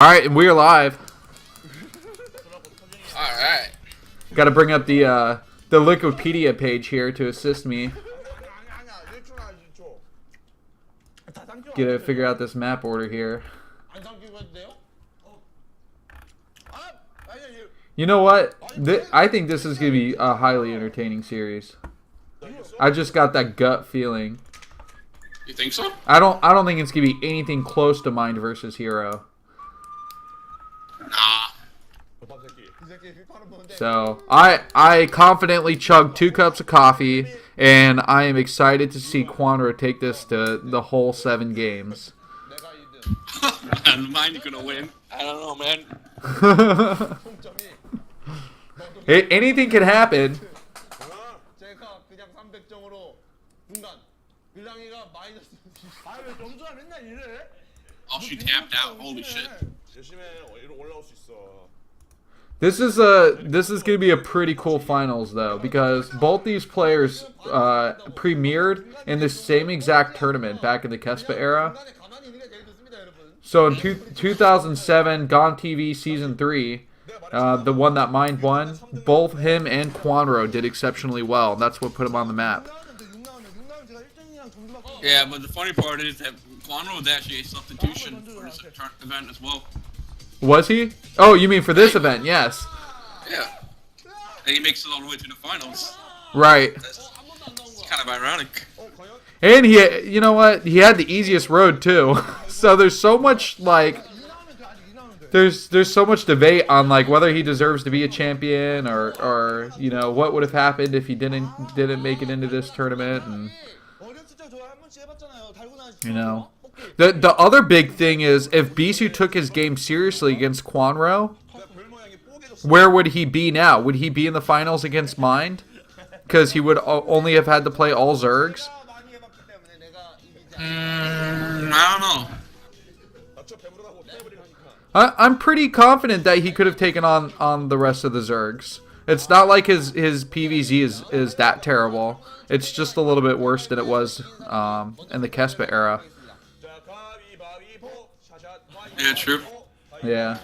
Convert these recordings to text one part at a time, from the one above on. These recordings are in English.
Alright, we're live. Alright. Gotta bring up the Wikipedia page here to assist me. Gotta figure out this map order here. You know what? I think this is gonna be a highly entertaining series. I just got that gut feeling. You think so? I don't think it's gonna be anything close to Mind versus Hero. Nah. So I confidently chugged 2 cups of coffee, and I am excited to see Kwanro take this to the whole 7 games. Mind gonna win. I don't know, man. Anything can happen. Oh, she tapped out. Holy shit. This is gonna be a pretty cool finals though, because both these players premiered in the same exact tournament back in the Kespa era. So in 2007, Gone TV Season 3, the one that Mind won, both him and Kwanro did exceptionally well. And that's what put him on the map. Yeah, but the funny part is that Kwanro was actually a substitution for this event as well. Was he? Oh, you mean for this event? Yes. Yeah. And he makes it all the way to the finals. Right. That's kind of ironic. And you know what? He had the easiest road too. So there's so much like, there's so much debate on like whether he deserves to be a champion or you know what would have happened if he didn't make it into this tournament, and you know. The other big thing is if Bisu took his game seriously against Kwanro, where would he be now? Would he be in the finals against Mind? Because he would only have had to play all Zergs. I don't know. I'm pretty confident that he could have taken on the rest of the Zergs. It's not like his PvZ is that terrible. It's just a little bit worse than it was in the Kespa era. Yeah, true. Yeah,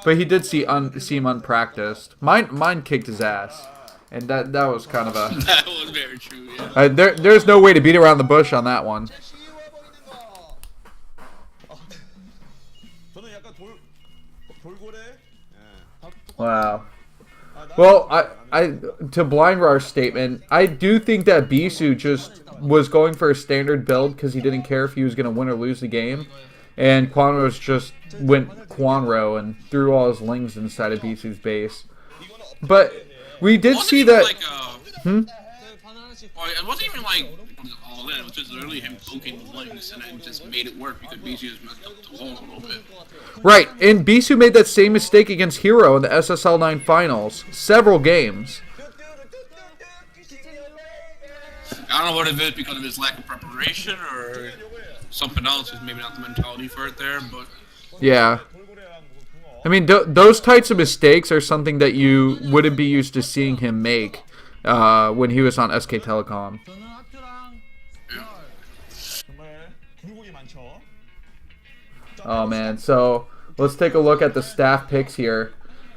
but he did seem unpracticed. Mine kicked his ass, and that was kind of a. That was very true. Yeah. There's no way to beat around the bush on that one. Wow. Well, I to Blind Rar's statement, I do think that Bisu just was going for a standard build because he didn't care if he was going to win or lose the game. And Kwanro's just went Kwanro and threw all his lings inside of Bisu's base. But we did see that. Like, well, it wasn't even like all in. It was just literally him poking the lings, and it just made it work because Bisu just messed up the wall a little bit. Right, and Bisu made that same mistake against Hero in the SSL 9 finals. Several games. I don't know what it is because of his lack of preparation or something else. Just maybe not the mentality for it there, but yeah. I mean, those types of mistakes are something that you wouldn't be used to seeing him make when he was on SK Telecom. Oh man, so let's take a look at the staff picks here.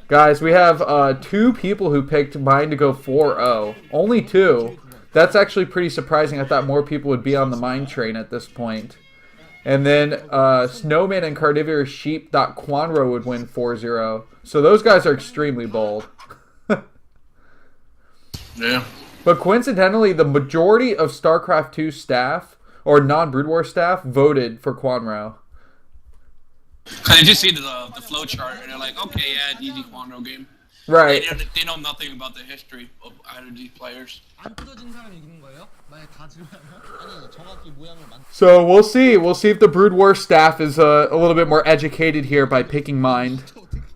Guys, we have 2 people who picked Mind to go 4-0. Only 2. That's actually pretty surprising. I thought more people would be on the Mind train at this point. And then Snowman and Carnivorous Sheep thought Kwanro would win 4-0. So those guys are extremely bold. yeah. But coincidentally, the majority of StarCraft 2 staff, or non-Brood War staff, voted for Kwanro. They just see the flow chart and they're like, okay, yeah, easy Kwanro game. Right. They know nothing about the history of either of these players. So we'll see. We'll see if the Brood War staff is a little bit more educated here by picking Mind.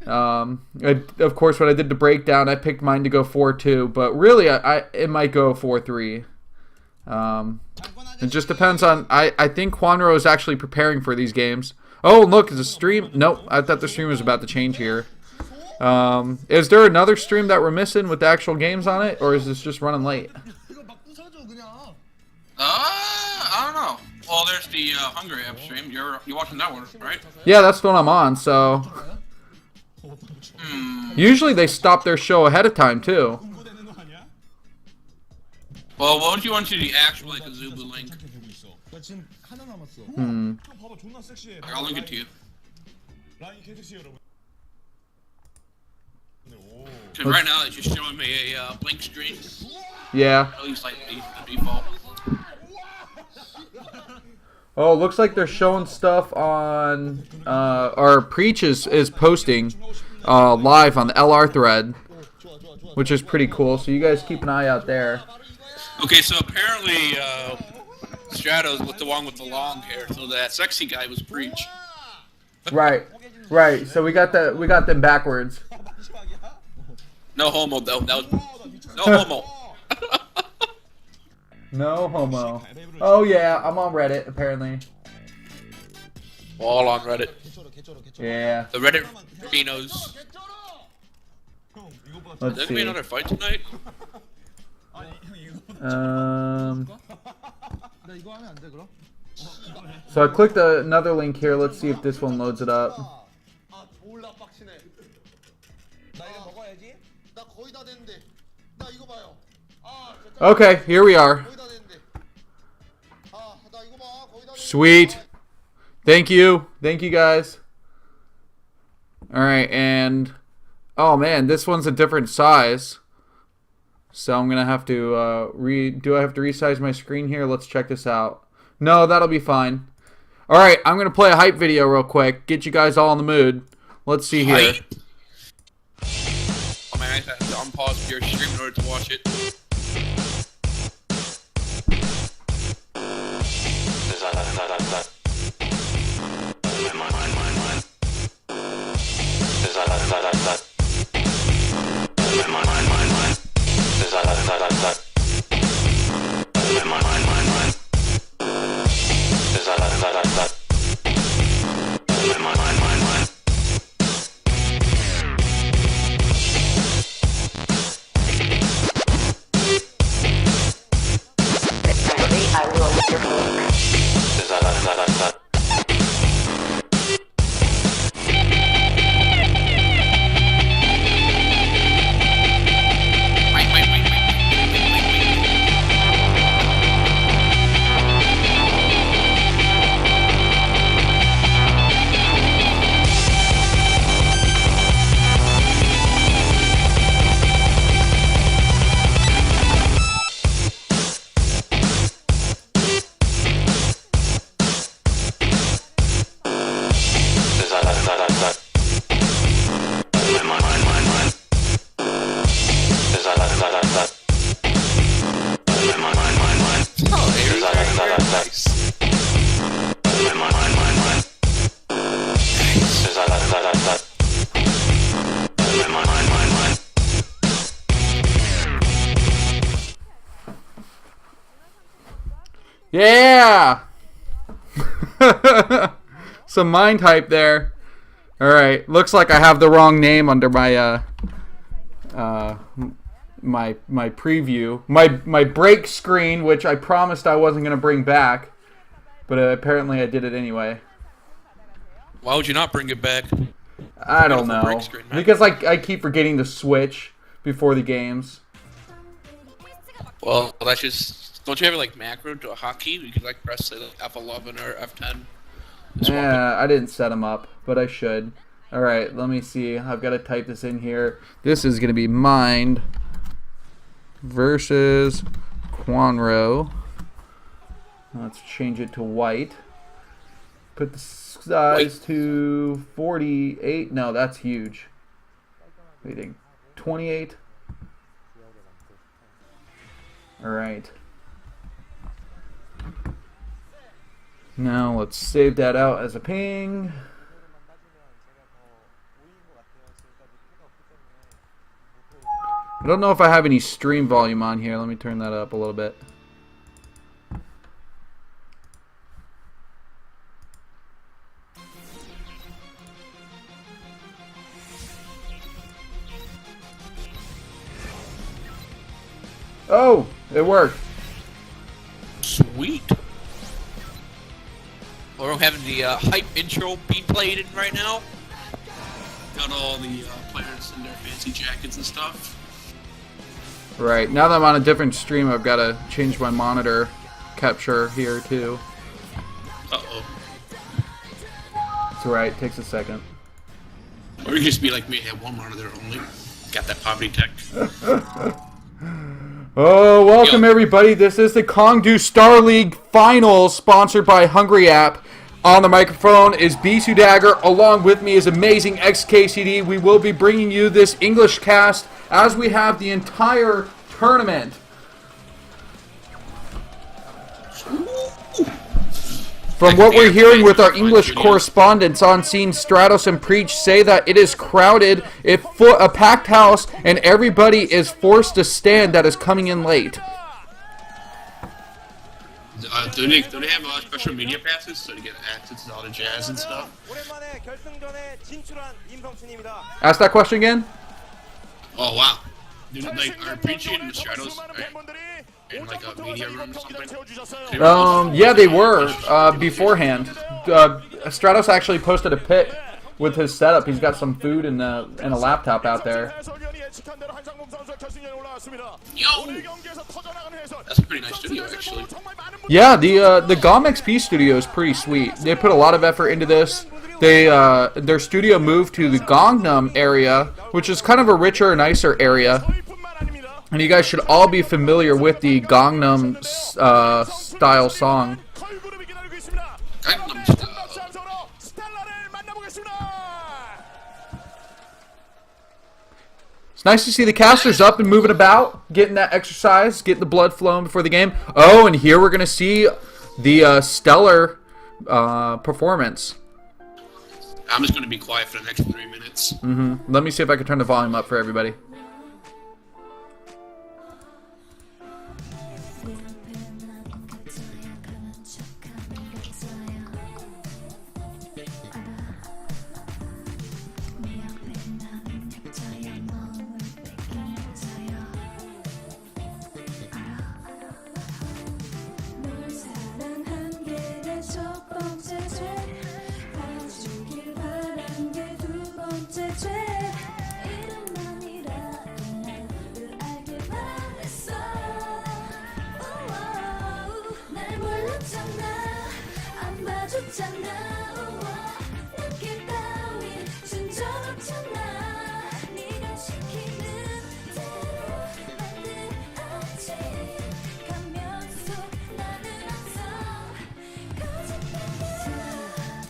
Of course, when I did the breakdown, I picked Mind to go 4-2, but really, it might go 4-3. It just depends on. I think Kwanro is actually preparing for these games. Oh, look, is a stream? Nope, I thought the stream was about to change here. Is there another stream that we're missing with the actual games on it, or is this just running late? I don't know. Well, there's watched the Hunger App stream. You're watching that one, right? Yeah, that's the one I'm on. So usually they stop their show ahead of time too. Well, what would you want to do the actual like Azubu link? I'll link it to you. Cause right now it's just showing me a blank screen. Yeah. At least like the default. Oh, looks like they're showing stuff on our Preach is posting live on the LR thread, which is pretty cool. So you guys keep an eye out there. Okay, so apparently Stratos was the one with the long hair, so that sexy guy was Preach. Right. So we got them backwards. No homo though. That was no homo. No homo. Oh yeah, I'm on Reddit apparently. All on Reddit. Yeah. The Reddit Finos. Let's There's gonna be see. another fight tonight. So I clicked another link here. Let's see if this one loads it up. Okay, here we are. Sweet. Thank you guys. Alright, and oh man, this one's a different size. So I'm gonna have to do I have to resize my screen here? Let's check this out. No, that'll be fine. Alright, I'm gonna play a hype video real quick. Get you guys all in the mood. Let's see here. Hype? Oh man, I have to unpause your stream in order to watch it. Yeah! Some mind hype there. Alright, looks like I have the wrong name under my my preview. My break screen, which I promised I wasn't going to bring back. But apparently I did it anyway. Why would you not bring it back? I don't know. Because I keep forgetting to switch before the games. Well, that's just... Don't you have like macro to a hotkey? You could like press say like F11 or F10. Yeah, I didn't set them up, but I should. Alright, let me see. I've got to type this in here. This is going to be Mind versus Kwanro. Let's change it to white. Put the size to 48. No, that's huge. Waiting. 28. Alright. Now let's save that out as a ping. I don't know if I have any stream volume on here. Let me turn that up a little bit. Oh, it worked. Sweet. Kwanro having the hype intro being played in right now. Got all the players in their fancy jackets and stuff. Right, now that I'm on a different stream, I've got to change my monitor capture here too. Uh-oh. It's alright, it takes a second. Or you just be like me, have one monitor only. Got that poverty tech. Oh, welcome everybody. This is the Kongdoo Star League Finals, sponsored by Hungry App. On the microphone is BisuDagger. Along with me is amazing XKCD. We will be bringing you this English cast as we have the entire tournament. From what we're hearing with our English correspondents on scene, Stratos and Preach say that it is crowded, a packed house, and everybody is forced to stand that is coming in late. Do they have special media passes so to get access to all the jazz and stuff? Ask that question again? Oh, wow. Are Preaching and the Stratos in like a media room or something? Yeah, they were beforehand. Stratos actually posted a pic with his setup. He's got some food and a laptop out there. Yo! That's a pretty nice studio, actually. Yeah, the GOM XP studio is pretty sweet. They put a lot of effort into this. Their studio moved to the Gangnam area, which is kind of a richer, nicer area. And you guys should all be familiar with the Gangnam style song. Gangnam Style. It's nice to see the casters up and moving about, getting that exercise, getting the blood flowing before the game. Oh, and here we're going to see the stellar performance. I'm just going to be quiet for the next 3 minutes. Let me see if I can turn the volume up for everybody.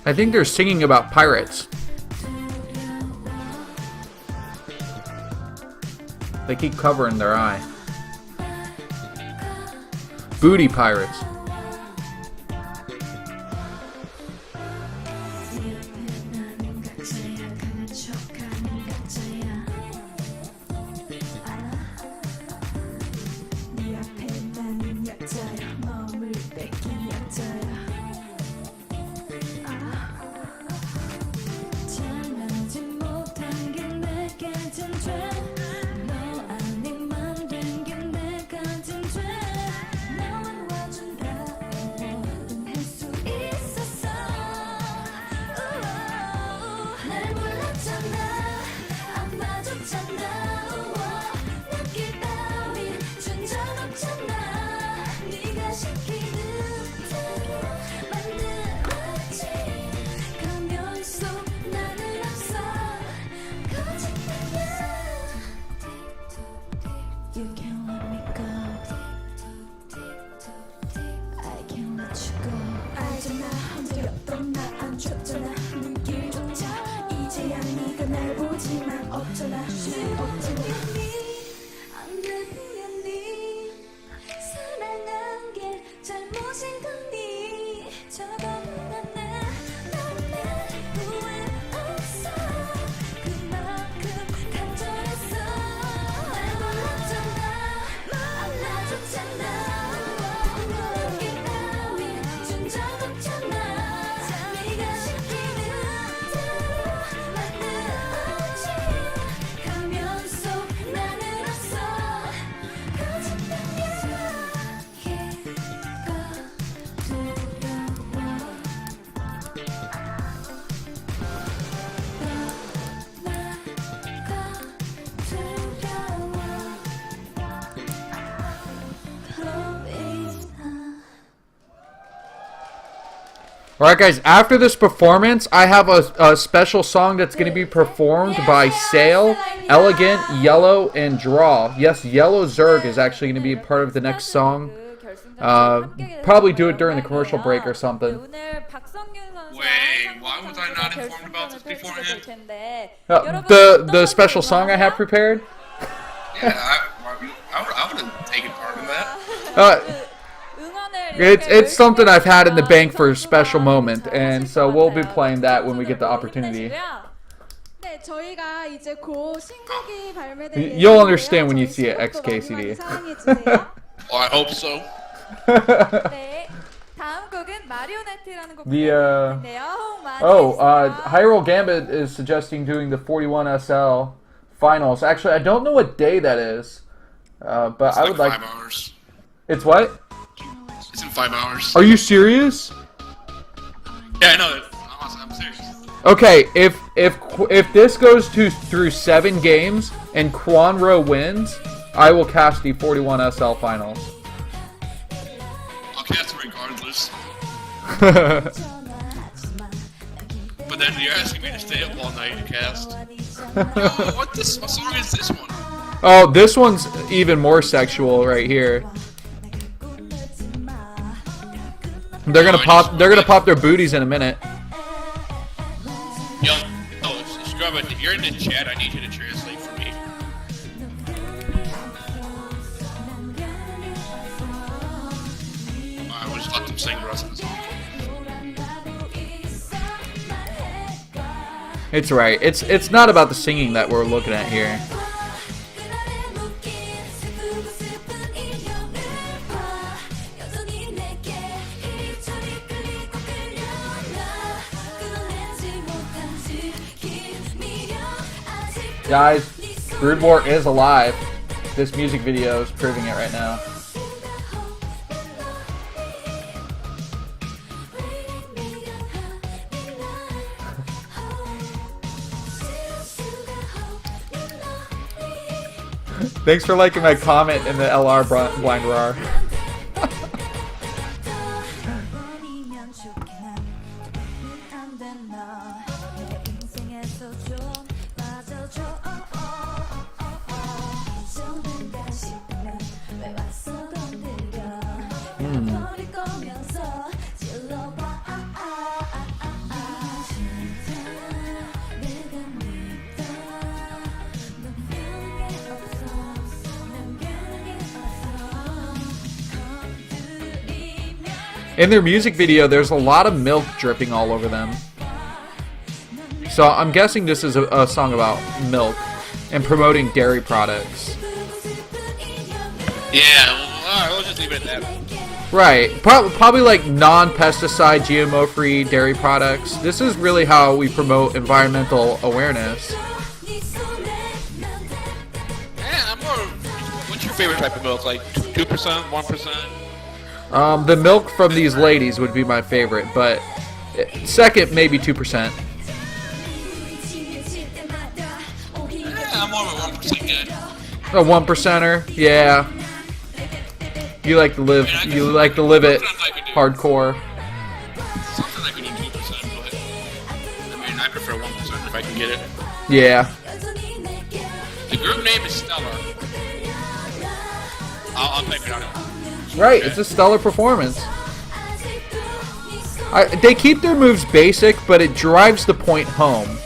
I think they're singing about pirates. They keep covering their eye. Booty pirates. Alright guys, after this performance, I have a special song that's going to be performed by Sail, Elegant, Yellow, and Draw. Yes, Yellow Zerg is actually going to be a part of the next song. Probably do it during the commercial break or something. Wait, why was I not informed about this beforehand? The special song I have prepared? Yeah, I would have taken part in that. It's something I've had in the bank for a special moment, and so we'll be playing that when we get the opportunity. You'll understand when you see it, XKCD. Well, I hope so. Hyrule Gambit is suggesting doing the 41SL finals. Actually, I don't know what day that is, but it's I would like. 5 hours. It's what? It's in 5 hours. Are you serious? Yeah, I know. I'm serious. Okay, if this goes through 7 games and Kwanro wins, I will cast the 41SL finals. I'll cast it regardless. But then you're asking me to stay up all night to cast. Yo, what song is this one? Oh, this one's even more sexual right here. They're gonna pop their booties in a minute. Yo, Scrub, if you're in the chat, I need you to translate for me. I will just let them sing the rest of the song. It's right. It's not about the singing that we're looking at here. Guys, Brood War is alive. This music video is proving it right now. Thanks for liking my comment in the LR blind RAR. In their music video, there's a lot of milk dripping all over them. So I'm guessing this is a song about milk and promoting dairy products. Yeah, well, we'll just leave it at that. Right. Probably like non-pesticide, GMO-free dairy products. This is really how we promote environmental awareness. Yeah, what's your favorite type of milk? Like 2%, 1%? The milk from these ladies would be my favorite, but second, maybe 2%. Yeah, I'm more of a 1% guy. A 1%er, yeah. You like to live. You like to live it hardcore. Something I could do 2%, but I mean, I prefer 1% if I can get it. Yeah. The group name is Stellar. I'll type it out. Right, it's a stellar performance. They keep their moves basic, but it drives the point home.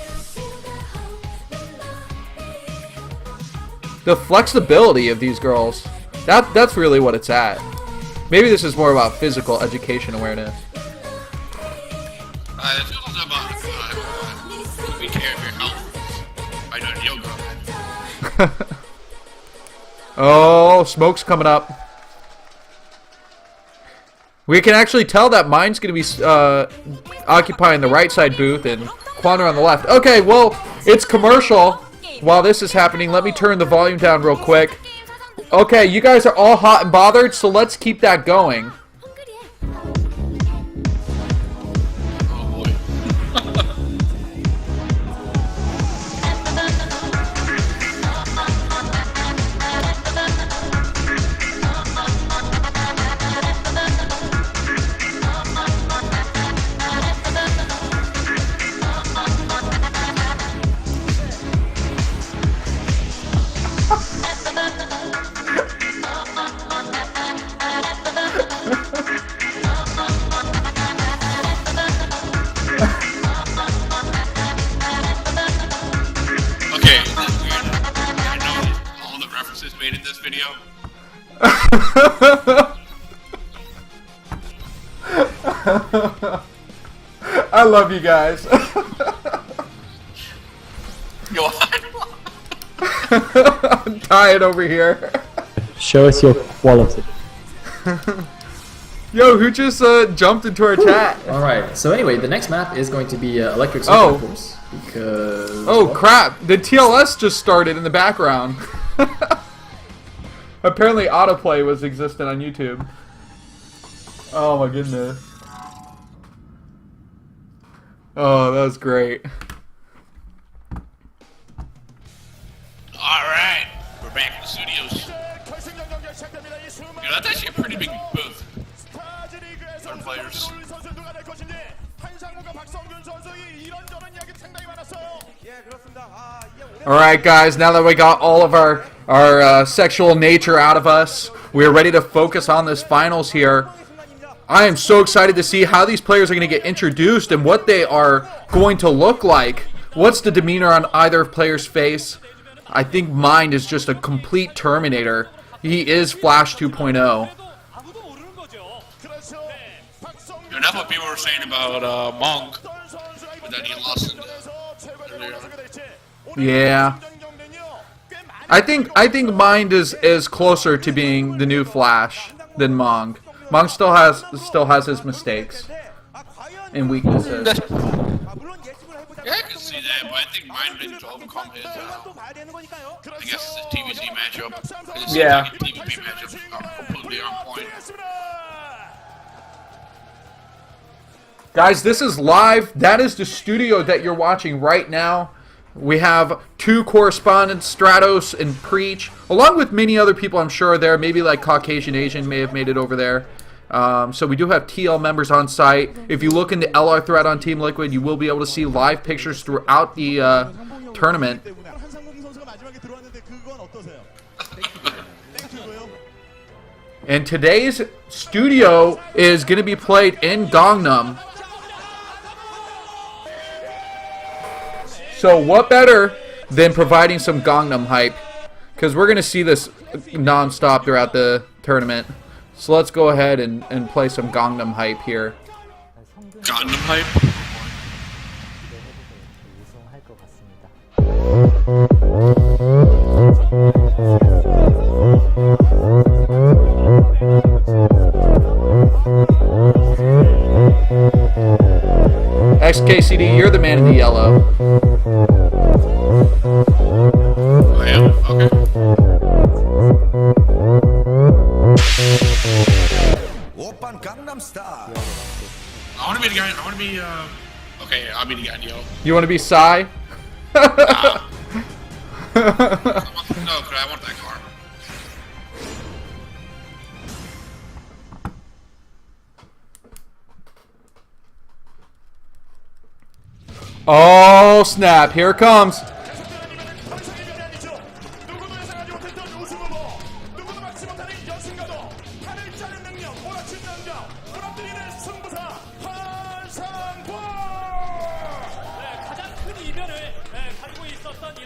The flexibility of these girls, that's really what it's at. Maybe this is more about physical education awareness. This is also about taking care of your health by doing yoga. Oh, smoke's coming up. We can actually tell that mine's going to be occupying the right side booth and Kwanro on the left. Okay, well, it's commercial. While this is happening, let me turn the volume down real quick. Okay, you guys are all hot and bothered, so let's keep that going. Oh boy. participated in this video. I love you guys. Go on. I'm tired over here. Show us your quality. Yo, who just jumped into our chat? Alright, so anyway, the next map is going to be Electric Circuit, Oh. of course, because... Oh crap, the TLS just started in the background. Apparently autoplay was existent on YouTube. Oh my goodness. Oh, that was great. Alright, we're back in the studios. That's actually a pretty big booth. Our players. Alright guys, now that we got all of our sexual nature out of us, we're ready to focus on this finals here. I am so excited to see how these players are going to get introduced and what they are going to look like. What's the demeanor on either player's face? I think Mind is just a complete Terminator. He is Flash 2.0. And that's what people were saying about Monk, but then he lost in earlier. Yeah. I think Mind is closer to being the new Flash than Mong. Mong still has his mistakes and weaknesses. Yeah, I can see that, but I think Mind needs to overcome his, I guess, the TVC matchup. It seems Yeah. like TVP matchups are completely on point. Guys, this is live. That is the studio that you're watching right now. We have two correspondents, Stratos and Preach, along with many other people I'm sure are there. Maybe like Caucasian Asian may have made it over there. So we do have TL members on site. If you look in the LR thread on Team Liquid, you will be able to see live pictures throughout the tournament. And today's studio is going to be played in Gangnam. So what better than providing some Gangnam hype? Because we're going to see this non-stop throughout the tournament. So let's go ahead and play some Gangnam hype here. Gundam hype? XKCD, you're the man in the yellow. I am? Okay. Oppan Gangnam Style. I want to be the guy, okay, I'll be the guy in yellow. You want to be Psy? No, because I want that car. Oh snap, here it comes.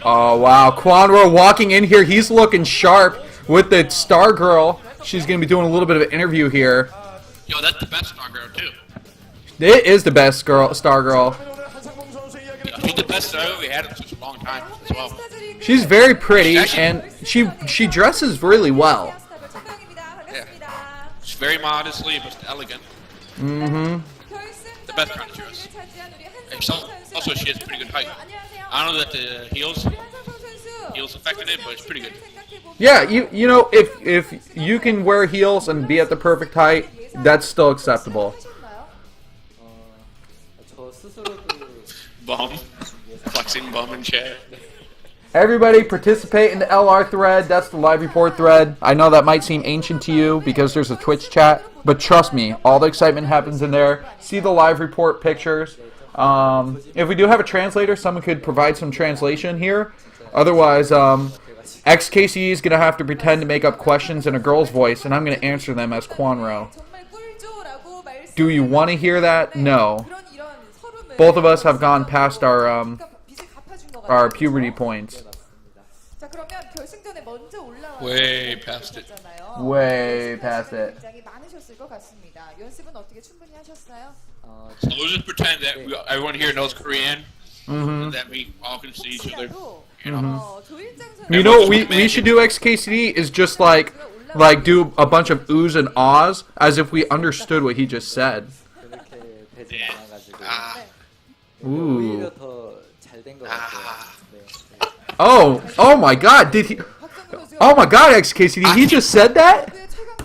Oh wow, Kwanro walking in here, he's looking sharp with the Star Girl. She's going to be doing a little bit of an interview here. Yo, that's the best Star Girl, too. It is the best Star Girl. I think the best Star Girl we had in such a long time as well. She's very pretty and she dresses really well. Yeah. She's very modestly, but elegant. Mm-hmm. The best kind of dress. And also, she has pretty good height. I don't know that the heels affected it, but it's pretty good. Yeah, you know, if you can wear heels and be at the perfect height, that's still acceptable. Bum. Flexing bum and chat. Everybody participate in the LR thread. That's the live report thread. I know that might seem ancient to you because there's a Twitch chat, but trust me, all the excitement happens in there. See the live report pictures. If we do have a translator, someone could provide some translation here. Otherwise, XKC is going to have to pretend to make up questions in a girl's voice, and I'm going to answer them as Kwanro. Do you want to hear that? No. Both of us have gone past our puberty points. 자 그러면 결승전에 먼저 올라와서 Way past it. Way past it. 굉장히 많으셨을 것 같습니다. 연습은 어떻게 충분히 하셨어요? So we'll just pretend that everyone here knows Korean, Mm-hmm. and that we all can see each other. 혹시라도 You know? 조일장 선수 You know what we should do, XKCD, is just like do a bunch of oohs and ahs as if we understood what he just said. 그렇게 되진 네. 않아가지고 아, 오히려 더 잘 된 것 같아요. 네. Oh my God! Did he? Oh my God, XKCD, he just said that?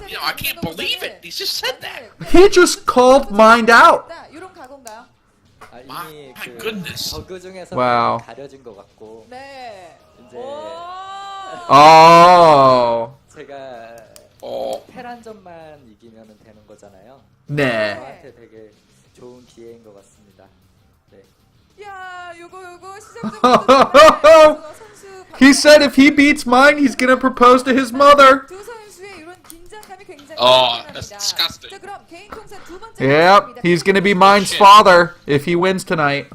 you know, I can't believe it. He just said that. He just called Mind out. 이런 각오인가요? 아, 이미 My 그 goodness. 저그 중에서 Wow. 가려진 것 같고 네. 이제 Oh. 제가 Oh. 테란전만 이기면 되는 거잖아요. Nah. 저한테 되게 좋은 기회인 것 같습니다. 네. 야, 요거 시작부터 선수 He said if he beats mine, he's gonna propose to his mother. 두 선수의 이런 긴장감이 굉장히 That's 뛰어납니다. disgusting. 자, 그럼 개인 통산 두 번째 Yep, he's gonna be mine's father if he wins tonight.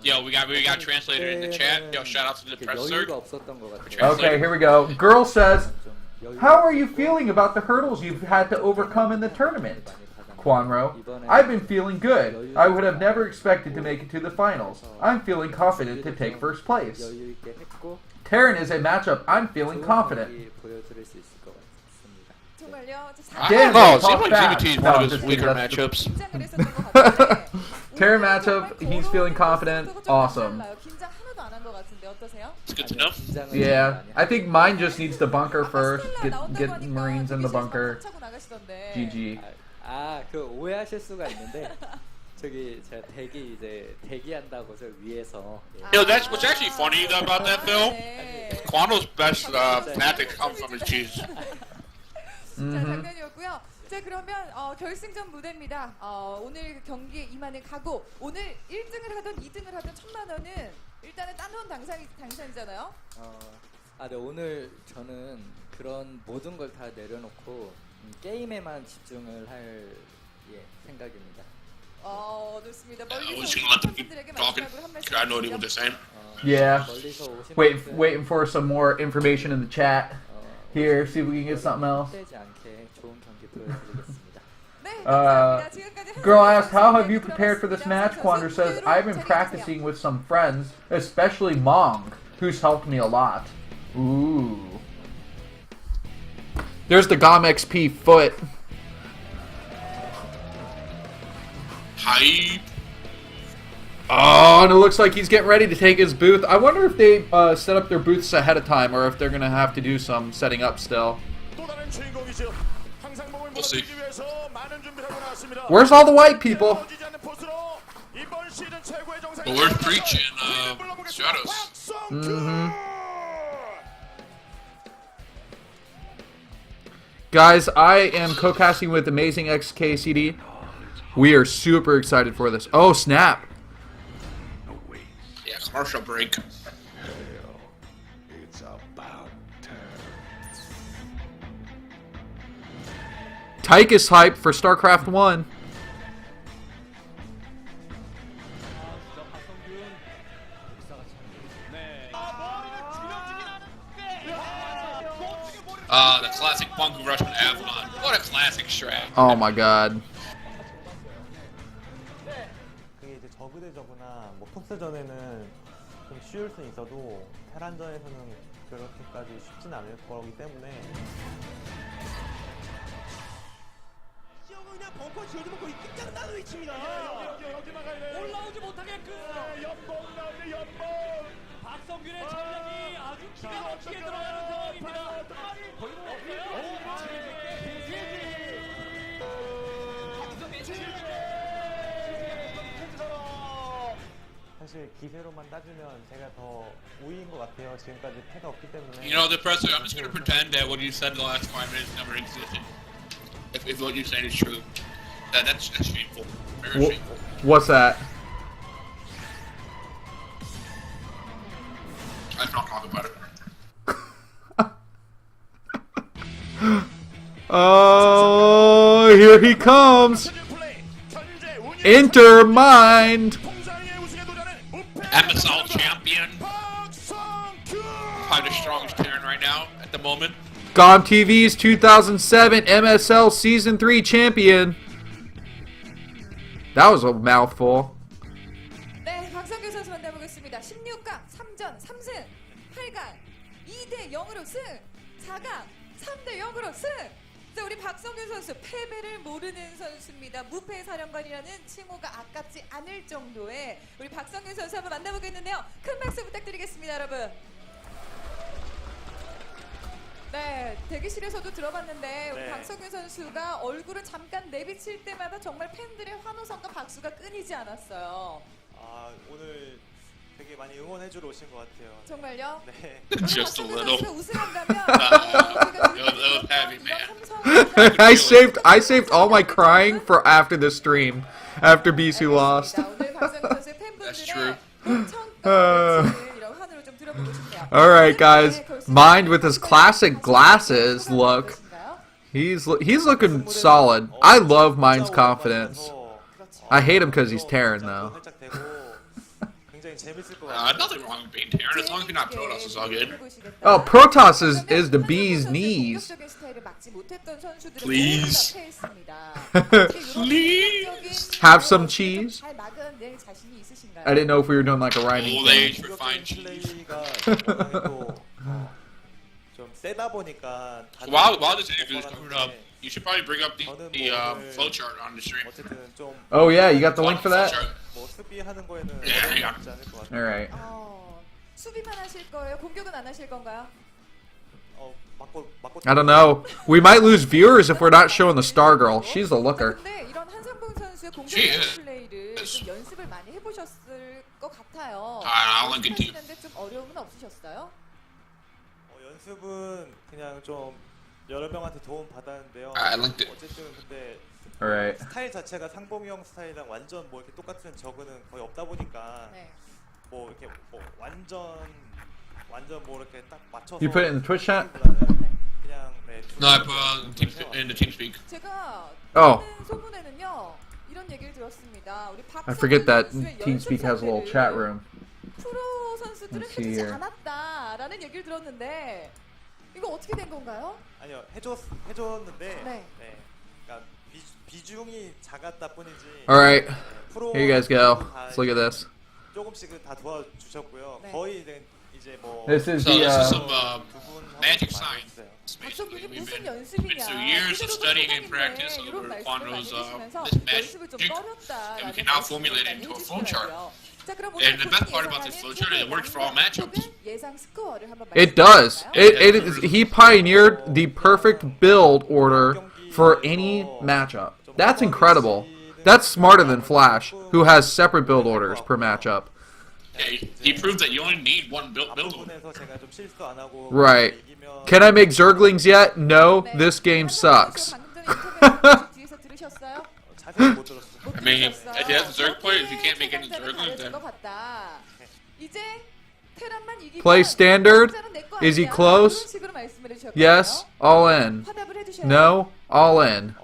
Yo, we got translator in the chat. Yo, shout out to the 이렇게 press 여유가 circuit. 없었던 것 같아요. Okay, here we go. Girl says, 좀 여유가 how are you feeling about the hurdles you've had to overcome in the tournament? Kwanro, I've been feeling good. I would have never expected to make it to the finals. I'm feeling confident to take first place. 여유 있게 했고 Terran is a matchup I'm feeling 좋은 confident. 경기 보여드릴 수 있을 것 같습니다. 정말요. I Damn, don't know. It talk seems like fast. GBT is No, one of just his weaker that's- matchups. 긴장을 했었던 것 같은데. Terran matchup, he's feeling confident. Awesome. 긴장 하나도 안 한 것 같은데 어떠세요? It's good to know. 긴장을 Yeah, 많이 I think 하고 mine just needs to bunker first. 스텔라 Get 나온다고 하니까 Marines in the bunker. 차고 나가시던데. GG. 그 오해하실 수가 있는데 저기 제가 대기한다고 저 위에서 예. You know, that's what's actually funny about that, Phil. 네. Kwanro's best tactic comes from his cheese. 자, 장면이었고요. 자, 그러면 결승전 무대입니다. 오늘 경기에 임하는 각오. 오늘 1등을 하든 2등을 하든 1,000만 원은 일단은 딴돈 당상이잖아요. 네, 오늘 저는 그런 모든 걸 다 내려놓고 게임에만 집중을 할 생각입니다. 좋습니다. I 멀리서 was 오신 gonna let them keep 팬분들에게 talking. 마지막으로 한 말씀 I know what they're 해주시죠. saying. Yeah. 멀리서 오신 Waiting for some more information in the chat. Here, see if we can get something else. 떼지 않게 좋은 경기 보여드리겠습니다. 네, 감사합니다. 지금까지 Girl 한상민 asked, how have 선수의 you prepared for this match? 선수 Quandra says, I've been practicing with some friends, especially Mong, who's helped me a lot. Ooh. There's the GOM XP foot. Hype. Oh, and it looks like he's getting ready to take his booth. I wonder if they set up their booths ahead of time or if they're going to have to do some setting up still. We'll see. Where's all the white people? But where's Preach and Shadows? Guys, I am co-casting with Amazing XKCD. We are super excited for this. Oh, snap. Yeah, commercial break. It's about Tyke is hyped for StarCraft 1. The classic Bunker Rush with Avalon. What a classic strat. Oh my god. 그게 이제 저그 대 저그나 뭐 톱스전에는 좀 쉬울 수 있어도 테란전에서는 그렇게까지 쉽진 않을 거기 때문에 그냥 벙커 지어주면 거의 끝장나는 위치입니다. 여기 막아야 돼. 올라오지 못하게끔. 연봉 나오네 연봉. 박성균의 전략이 아주 기가 막히게 들어가는 상황입니다. 걸고 사실 기세로만 따지면 제가 더 우위인 것 같아요. 지금까지 패가 없기 때문에. You know, the presser, I'm just going to pretend that what you said the last 5 minutes never existed. If what you're saying is true. That's shameful. Very shameful. What's that? Let's not talk about it. Oh, here he comes. Enter mind. MSL champion. probably the strongest Terran right now at the moment. GOM TV's 2007 MSL Season 3 champion. That was a mouthful. 네, 박성규 선수 만나보겠습니다. 16강 3전 3승, 8강 2대 0으로 승, 4강 3대 0으로 승. 자, 우리 박성규 선수 패배를 모르는 선수입니다. 무패 사령관이라는 칭호가 아깝지 않을 정도의 우리 박성규 선수 한번 만나보겠는데요. 큰 박수 부탁드리겠습니다, 여러분. 네, 대기실에서도 들어봤는데 우리 네. 박성규 선수가 얼굴을 잠깐 내비칠 때마다 정말 팬들의 환호성과 박수가 끊이지 않았어요. 아, 오늘 되게 많이 응원해주러 오신 것 같아요. 정말요? 네. Just a 박성규 little. 선수가 우승한다면 It was heavy, man. I saved all my crying for after the stream. After Bisu lost. 오늘 박성규 선수의 That's true. 팬분들의 이런 환호를 좀 들어보고 싶네요. Alright guys, Mind with his classic glasses look. He's looking solid. I love Mind's confidence. I hate him because he's Terran though. 굉장히 재밌을 것 Nothing wrong with being Terran. As long as you're not Protoss, it's all good. Oh, Protoss is the bee's knees. Please. Please. Have some cheese. 잘 막은 내 자신이 있으신가요? I didn't know if we were doing like a rhyming Old thing. age, refined cheese. 플레이가 좀 세다 보니까 While this interview is coming up, you should probably bring up the flowchart on the stream. 어쨌든 좀 Oh yeah, you got the link for that? 뭐 수비하는 거에는 예, 어려움이 예. 없지 않을 것 같아요. Alright. 수비만 하실 거예요? 공격은 안 하실 건가요? 맞고 I don't know. We might lose viewers if we're not showing the Star Girl. She's a looker. 근데 이런 한상봉 선수의 공격 She is. 플레이를 좀 연습을 많이 해보셨을 것 같아요. I'll link it to you. 하시는데 좀 어려움은 없으셨어요? 연습은 그냥 좀 여러 명한테 도움 받았는데요. I linked it. 어쨌든 근데 Alright. 스타일 자체가 상봉이 형 스타일이랑 완전 뭐 이렇게 똑같은 저그는 거의 없다 보니까 네. 뭐 이렇게 뭐 완전 뭐 이렇게 딱 맞춰서 You put it in the Twitch chat? 그냥 네. No, I put in the TeamSpeak. 제가 Oh. 듣는 소문에는요 이런 얘기를 들었습니다. 우리 I forget that 선수의 TeamSpeak has a little 연습 chat 상대를 room. 프로 선수들은 Let's see 해주지 here. 않았다라는 얘기를 들었는데 이거 어떻게 된 건가요? 아니요 해줬는데 네. 그러니까 비중이 작았다 뿐이지. Alright. 프로 Here you guys go. 다 Let's look at this. 조금씩은 다 도와주셨고요. 네. 거의 이제 뭐 This is So the this is uh, some magic science. 박성균이 Basically, 무슨 been 연습이냐? through years of studying and practice 이런 over 말씀을 Kwanro's 많이 해주시면서 this 연습을 좀 magic, 떨었다라는 and we can now 말씀을 formulate it 많이 into a 해주시더라고요. 자, 그럼 오늘 And the best 본인이 part about this 예상하는 flowchart is it works for all matchups. 혹은 예상 스코어를 한번 It does. 말씀해 He pioneered the perfect build order for any matchup. That's incredible. That's smarter than Flash, who has separate build orders per matchup. Yeah, he proved that you only need one build order. 앞부분에서 제가 좀 실수 안 하고 Right. 이기면 Can I make Zerglings yet? No, this game sucks. 뒤에서 들으셨어요? 자세히 못 들었어요. I mean, if you have the Zerg play, if you can't make any Zerglings, then 이제 테란만 이기면 Play standard? 승자는 내 거 Is he 아니야? close? 이런 식으로 말씀을 해주셨거든요. Yes, all in. 화답을 해주셔야 No, all in.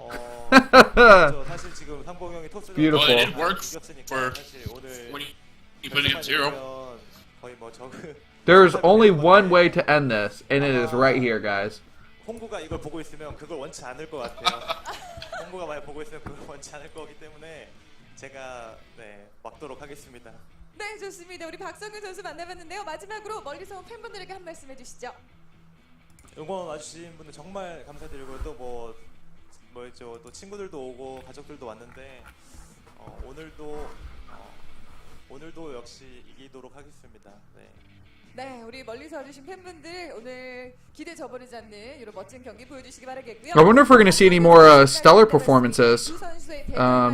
저 사실 지금 상봉 형이 토스를 Beautiful. Well, it didn't work 이겼으니까 for 사실 오늘 when you put it in zero. 거의 뭐 저그 There's only one way to end this, and it is right here, guys. 홍구가 이걸 보고 있으면 그걸 원치 않을 것 같아요. 홍구가 만약 보고 있으면 그걸 원치 않을 거기 때문에 제가 막도록 하겠습니다. 네, 좋습니다. 우리 박성균 선수 만나봤는데요. 마지막으로 멀리서 온 팬분들에게 한 말씀 해주시죠. 응원 와주신 분들 정말 감사드리고 또 뭐였죠? 또 친구들도 오고 가족들도 왔는데 오늘도 역시 이기도록 하겠습니다. 네. 네, 우리 멀리서 와주신 팬분들 오늘 기대 저버리지 않는 이런 멋진 경기 보여주시기 바라겠고요. I wonder if we're going to see any more stellar performances 두 선수의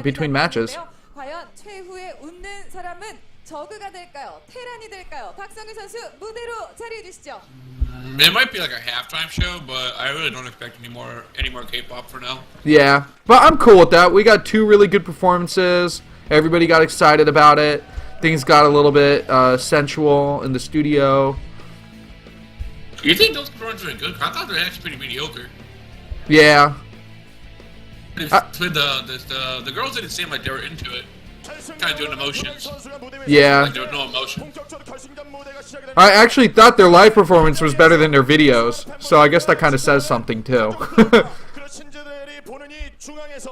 between matches. 과연 최후의 웃는 사람은 저그가 될까요? 테란이 될까요? 박성규 선수 무대로 자리해 주시죠. It might be like a halftime show, but I really don't expect any more K-pop for now. Yeah, but I'm cool with that. We got two really good performances. Everybody got excited about it. Things got a little bit sensual in the studio. You think those performances are good? I thought they were actually pretty mediocre. Yeah. The girls didn't seem like they were into it. Kind of doing emotions. Yeah. Like there was no emotion. I actually thought their live performance was better than their videos, so I guess that kind of says something too.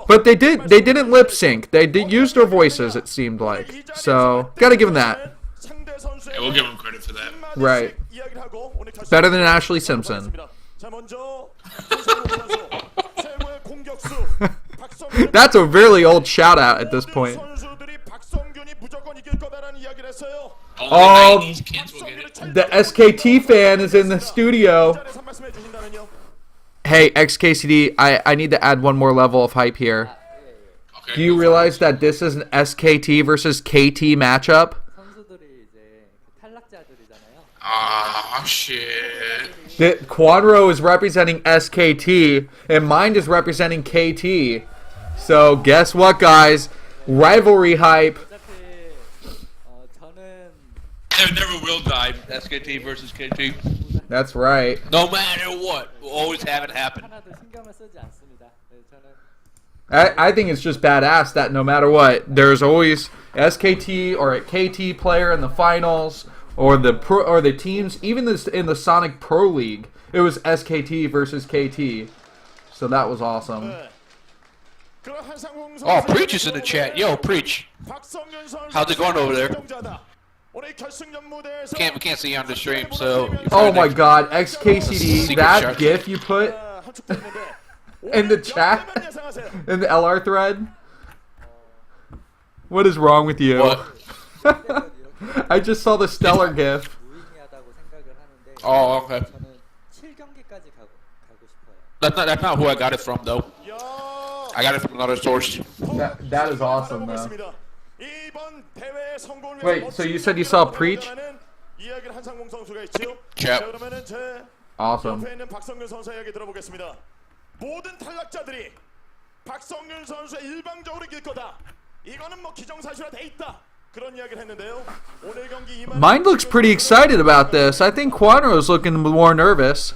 But they didn't lip sync. They did use their voices, it seemed like. So gotta give them that. Yeah, we'll give him credit for that. Right. Better than Ashley Simpson. That's a really old shout out at this point. Oh, Only 90s kids will get it. the SKT fan is in the studio. Hey, XKCD, I need to add one more level of hype here. Okay, Do you go for realize that this is an SKT versus KT matchup? 선수들이 이제 탈락자들이잖아요. Ah, shit. That Kwanro is representing SKT and Mind is representing KT. So guess what, guys? Rivalry hype. 어차피 저는 There never will die. SKT versus KT. That's right. No matter what, we'll always have it happen. 하나도 신경을 쓰지 않습니다. 네, 저는 I think it's just badass that no matter what, there's always SKT or a KT player in the finals, or the teams, even in the Sonic Pro League, it was SKT versus KT. So that was awesome. Oh, Preach is in the chat. Yo, Preach. How's it going over there? We can't see you on the stream, so. Oh my God, XKCD, Secret that shark. GIF you put in the chat, in the LR thread. What is wrong with you? What? I just saw the stellar GIF. 무의미하다고 생각을 하는데 Oh, okay. 저는 7경기까지 가고 싶어요. That's not who I got it from, though. I got it from another source. That is awesome, though. Wait, so you said you saw Preach? Chat. Awesome. 모든 탈락자들이 박성균 선수의 일방적으로 이길 거다. 이거는 뭐 기정사실화 돼 있다. 그런 이야기를 했는데요. 오늘 경기 Mind looks pretty excited about this. I think Kwanro's looking more nervous.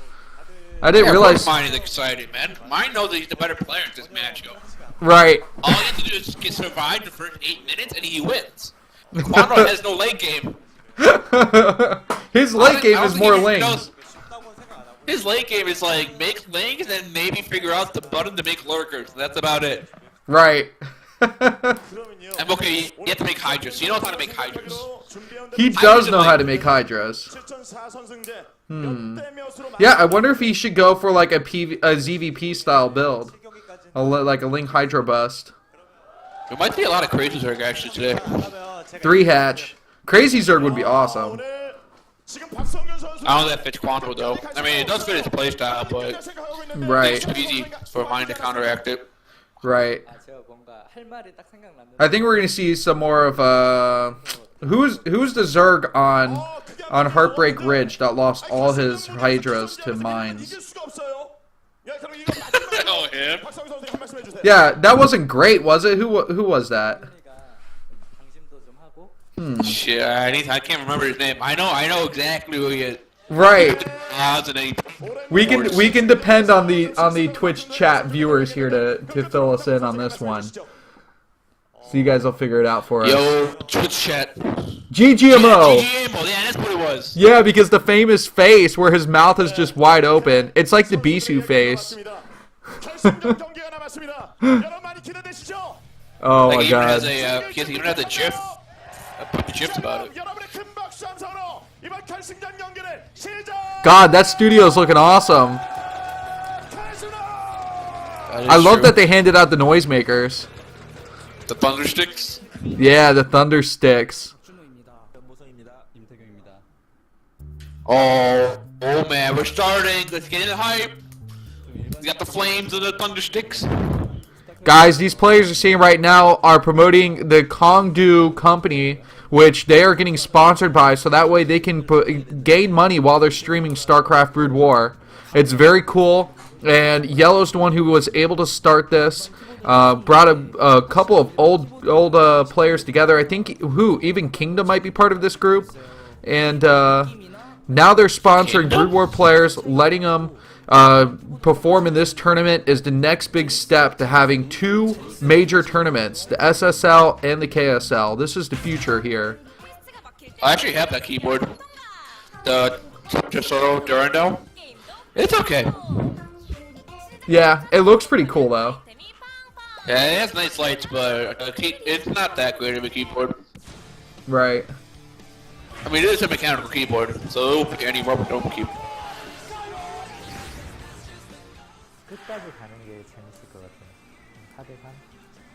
I didn't realize. Mine is excited, man. Mine knows that he's the better player in this matchup. Right. All he has to do is survive the first 8 minutes, and he wins. Kwanro has no late game. His late game is more lanes. His late game is like make lanes and maybe figure out the button to make lurkers. That's about it. Right. And okay, you have to make hydras. You know how to make hydras. He does know how to make hydras. Yeah, I wonder if he should go for like a ZVP style build. Like a Link Hydro Bust. There might be a lot of crazy Zerg actually today. 3 hatch. Crazy Zerg would be awesome. I don't know that fits Kwanro though. I mean, it does fit his playstyle, but Right. it's too easy for mine to counteract it. Right. 아, 제가 뭔가 할 말이 딱 생각났는데 I think we're gonna see some more of who's the Zerg on Heartbreak Ridge that lost all his Hydras to mines. Oh, him? Yeah, that wasn't great, was it? Who was that? 방심도 좀 하고 Shit, I can't remember his name. I know exactly who he is. Right. Odds and any. We can depend on the Twitch chat viewers here to fill us in on this one. So you guys will figure it out for us. Yo, Twitch chat. GGMO. GGMO, yeah, that's what it was. Yeah, because the famous face where his mouth is just wide open. It's like the Bisu face. Oh Like, my he even God. has he even has a GIF. I put the GIFs about it. God, that studio's looking awesome. I love that they handed out the noisemakers. The Thunder Sticks. Yeah, the Thunder Sticks. Oh man, we're starting. Let's get in the hype. We got the flames and the Thunder Sticks. Guys, these players you're seeing right now are promoting the Kongdoo company, which they are getting sponsored by, so that way they can gain money while they're streaming StarCraft Brood War. It's very cool, and Yellow's the one who was able to start this. Brought a couple of old players together. I think even Kingdom might be part of this group, and now they're sponsoring Brood War players, letting them perform in this tournament is the next big step to having 2 major tournaments, the SSL and the KSL. This is the future here. I actually have that keyboard. The Tesoro Durando. It's okay. Yeah, it looks pretty cool though. Yeah, it has nice lights, but it's not that great of a keyboard. Right. I mean, it is a mechanical keyboard, so it'll pick any rubber dome keyboard. 끝까지 가는 게 재밌을 것 같아요. 4대3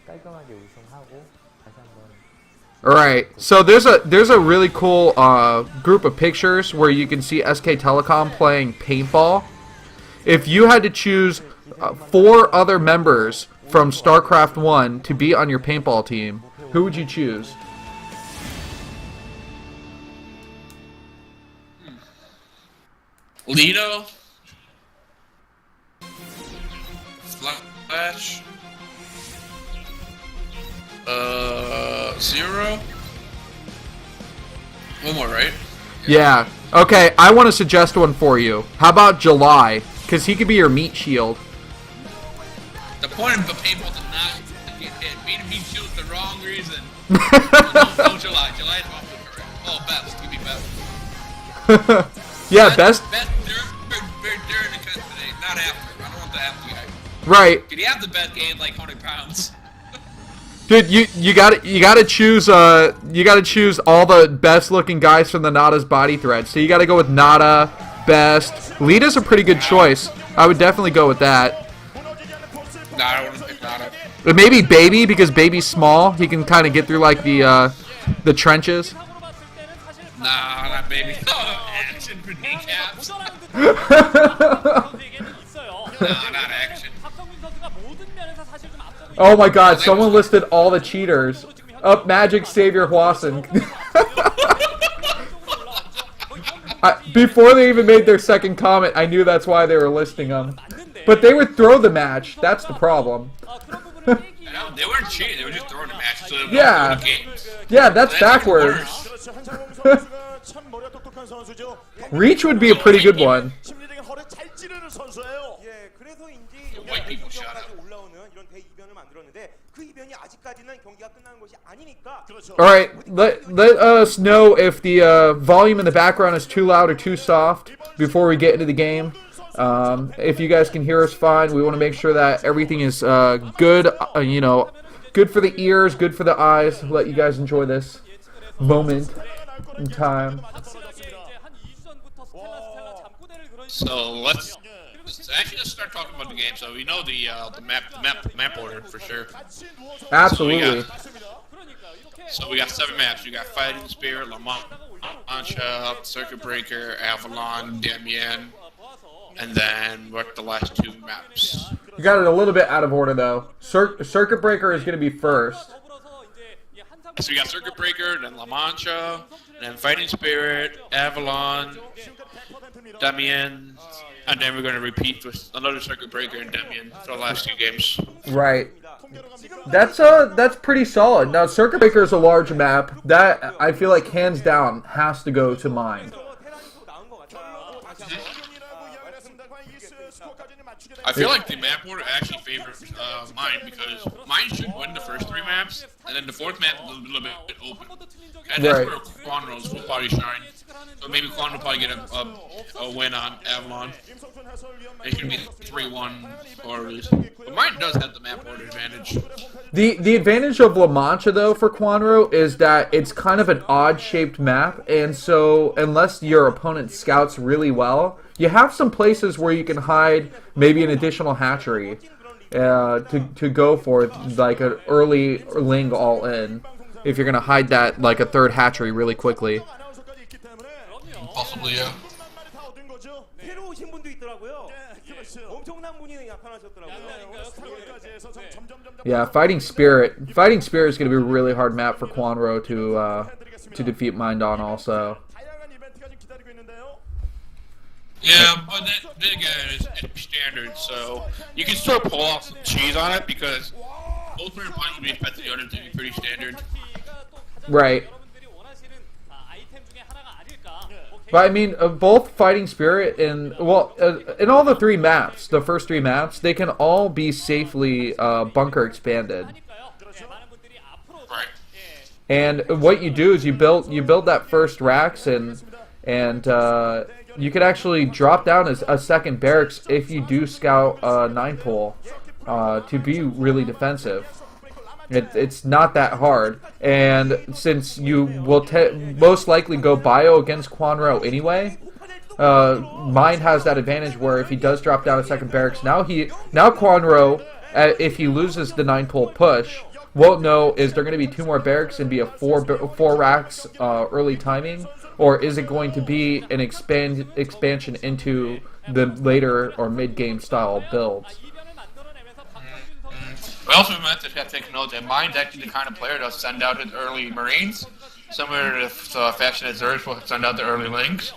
깔끔하게 우승하고 다시 한번. Alright, so there's a really cool group of pictures where you can see SK Telecom playing paintball. If you had to choose 4 other members from StarCraft 1 to be on your paintball team, who would you choose? Lido, Flash, Zero. One more, right? Yeah. Okay, I want to suggest one for you. How about July? Because he could be your meat shield. The point of the paintball to not get hit. Meat shield the wrong reason. no, July. July is also correct. Oh, best. Give me best. Yeah, best. Best during the cut today, not after. I don't want the after guy. Right. Can you have the best game like 100 pounds? Dude, you gotta choose all the best looking guys from the Nada's body thread. So you gotta go with Nada, Best. Lita's a pretty good choice. I would definitely go with that. Nah, I don't want to pick Nada. But maybe Baby, because Baby's small. He can kind of get through like the trenches. Nah, not Baby. No, action for kneecaps. Nah, not action. Oh my god, someone listed all the cheaters. Up Magic Savior Hwason. Before they even made their second comment, I knew that's why they were listing them. But they would throw the match. That's the problem. They weren't cheating. They were just throwing the match. So Yeah. Yeah, that's backwards. Reach would be a pretty good one. White people shut up. Alright, let us know if the volume in the background is too loud or too soft before we get into the game. If you guys can hear us fine, we want to make sure that everything is good, you know, good for the ears, good for the eyes. Let you guys enjoy this moment in time. So let's start talking about the game. So we know the map order for sure. Absolutely. So we got 7 maps. You got Fighting Spirit, La Mancha, Circuit Breaker, Avalon, Damien, and then what the last 2 maps. You got it a little bit out of order though. Circuit Breaker is going to be first. So we got Circuit Breaker, then La Mancha, then Fighting Spirit, Avalon, Damien, and then we're going to repeat with another Circuit Breaker and Damien for the last 2 games. Right. That's pretty solid. Now Circuit Breaker is a large map. That I feel like hands down has to go to Mind. I feel like the map order actually favors Mind because Mind should win the first 3 maps, and then the 4th map is a little bit open. And that's where Kwanro's will probably shine. So maybe Kwanro will probably get a win on Avalon. It should be 3-1 or but Mind does have the map order advantage. The advantage of La Mancha though for Kwanro is that it's kind of an odd shaped map, and so unless your opponent scouts really well, you have some places where you can hide maybe an additional hatchery to go for like an early Ling all in if you're gonna hide that like a 3rd hatchery really quickly. Possibly, yeah. Yeah, Fighting Spirit is gonna be a really hard map for Kwanro to defeat Mind on also. Yeah, but then again, it's standard, so you can still pull off some cheese on it because both player points will be expected the other to be pretty standard. Right. But I mean, both Fighting Spirit and, well, in all the three maps, the first three maps, they can all be safely bunker expanded. Right. And what you do is you build that first racks, and you could actually drop down as a second barracks if you do scout 9-pole to be really defensive. It's not that hard, and since you will most likely go bio against Kwanro anyway, Mind has that advantage where if he does drop down a second barracks, now Kwanro, if he loses the 9-pole push, won't know is there going to be 2 more barracks and be a 4 racks early timing, or is it going to be an expansion into the later or mid-game style builds. We also have to take note that Mind's actually the kind of player that'll send out his early Marines, similar to Faction Zerg will send out the early Links,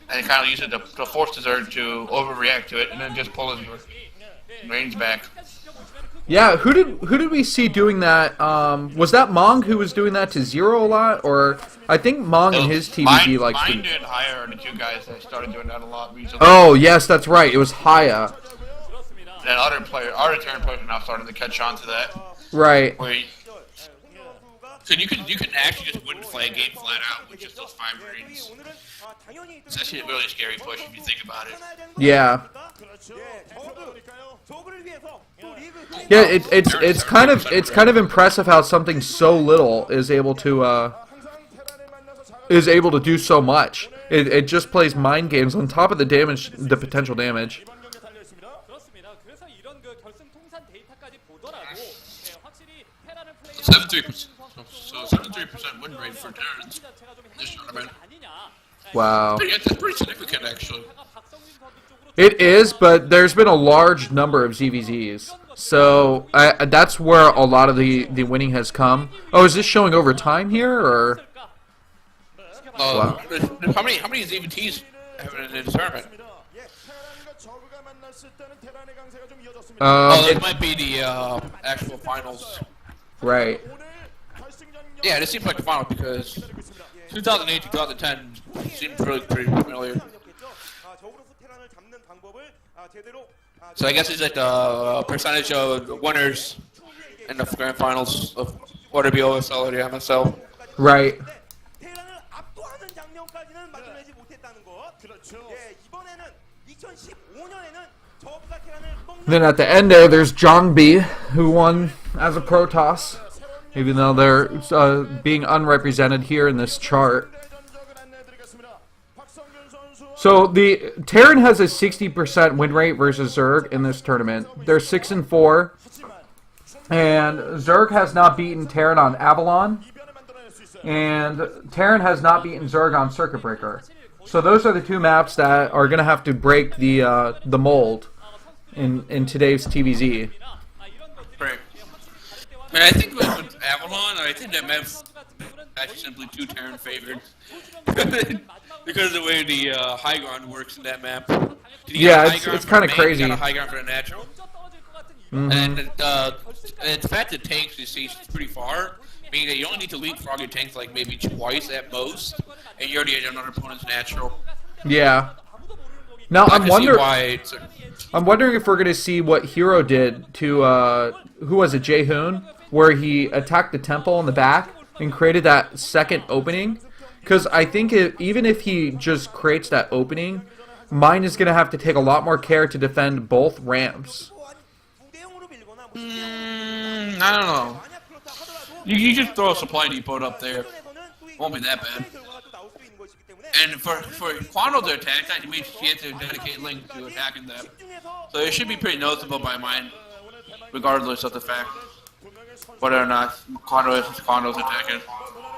and kind of use it to force the Zerg to overreact to it, and then just pull his Marines back. Yeah, who did we see doing that? Was that Mong who was doing that to Zero a lot, or I think Mong and his TVG likes to. Mind and Haya are the 2 guys that started doing that a lot recently. Oh yes, that's right. It was Haya. And other turn players are now starting to catch on to that. Right. So you can actually just win a game flat out with just those 5 Marines. It's actually a really scary push if you think about it. Yeah. Yeah, it's kind of impressive how something so little is able to do so much. It just plays mind games on top of the damage, the potential damage. 73%. So 73% win rate for Terrans this tournament. Wow. That's pretty significant, actually. It is, but there's been a large number of ZVZs. So that's where a lot of the winning has come. Oh, is this showing over time here, or? Wow. How many ZVTs have been in the tournament? This might be the actual finals. Right. Yeah, this seems like the final because 2008 2010 seems really pretty familiar. So I guess it's like the percentage of winners in the grand finals of whether it be OSL or the MSL. Right. Then at the end there's Jongbi, who won as a Protoss, even though they're being unrepresented here in this chart. So the Terran has a 60% win rate versus Zerg in this tournament. They're 6-4, and Zerg has not beaten Terran on Avalon, and Terran has not beaten Zerg on Circuit Breaker. So those are the 2 maps that are going to have to break the mold in today's TVZ. Right. And I think with Avalon, I think that map's actually simply too Terran favored. Because of the way the high ground works in that map. Yeah, it's kind of crazy. You got a high ground for the natural. Mm-hmm. And the fact that tanks you see pretty far, meaning that you only need to leapfrog your tanks like maybe twice at most, and you already have another opponent's natural. Yeah. Now I'm wondering if we're gonna see what Hero did to who was it, Jaehoon, where he attacked the temple in the back and created that second opening. Because I think even if he just creates that opening, Mine is gonna have to take a lot more care to defend both ramps. I don't know. You just throw a supply depot up there. Won't be that bad. And for Kwanro to attack, that means he has to dedicate Link to attacking them. So it should be pretty noticeable by Mine, regardless of the fact whether or not Kwanro's attacking.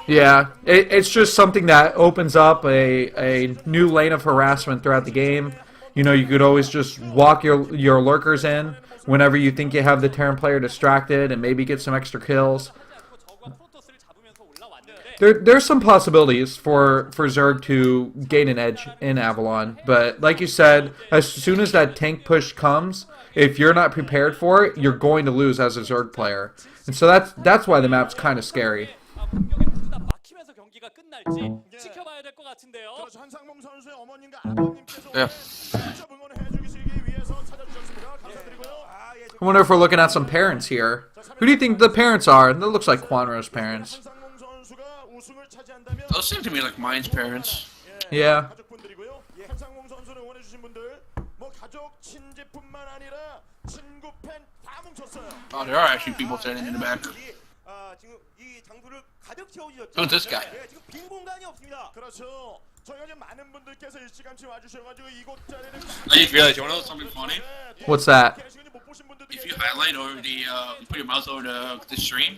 Yeah, it's just something that opens up a new lane of harassment throughout the game. You know, you could always just walk your lurkers in whenever you think you have the Terran player distracted and maybe get some extra kills. There's some possibilities for Zerg to gain an edge in Avalon, but like you said, as soon as that tank push comes, if you're not prepared for it, you're going to lose as a Zerg player. And so that's why the map's kind of scary. 경기가 끝날지 지켜봐야 될 것 같은데요. 그렇죠. 한상봉 선수의 어머님과 아버님께서 Yeah. 직접 응원해 주시기 위해서 찾아주셨습니다. 감사드리고요. I wonder if we're looking at some parents here. Who do you think the parents are? That looks like Kwanro's parents. 한상봉 선수가 우승을 차지한다면 Those seem to me like mine's parents. Yeah. 가족분들이고요. 한상봉 선수를 응원해 주신 분들, 뭐 가족 친지뿐만 아니라 친구 팬 다 뭉쳤어요. Oh, there are actually people standing in the back. 지금 이 장소를 가득 채워주셨죠. Who's this guy? 지금 빈 공간이 없습니다. 그렇죠. 저희가 지금 많은 분들께서 일찌감치 와주셔가지고 이곳 자리를 I just realized, you want to know something funny? What's that? 못 보신 분들도 If you highlight over the, put your mouse over the stream,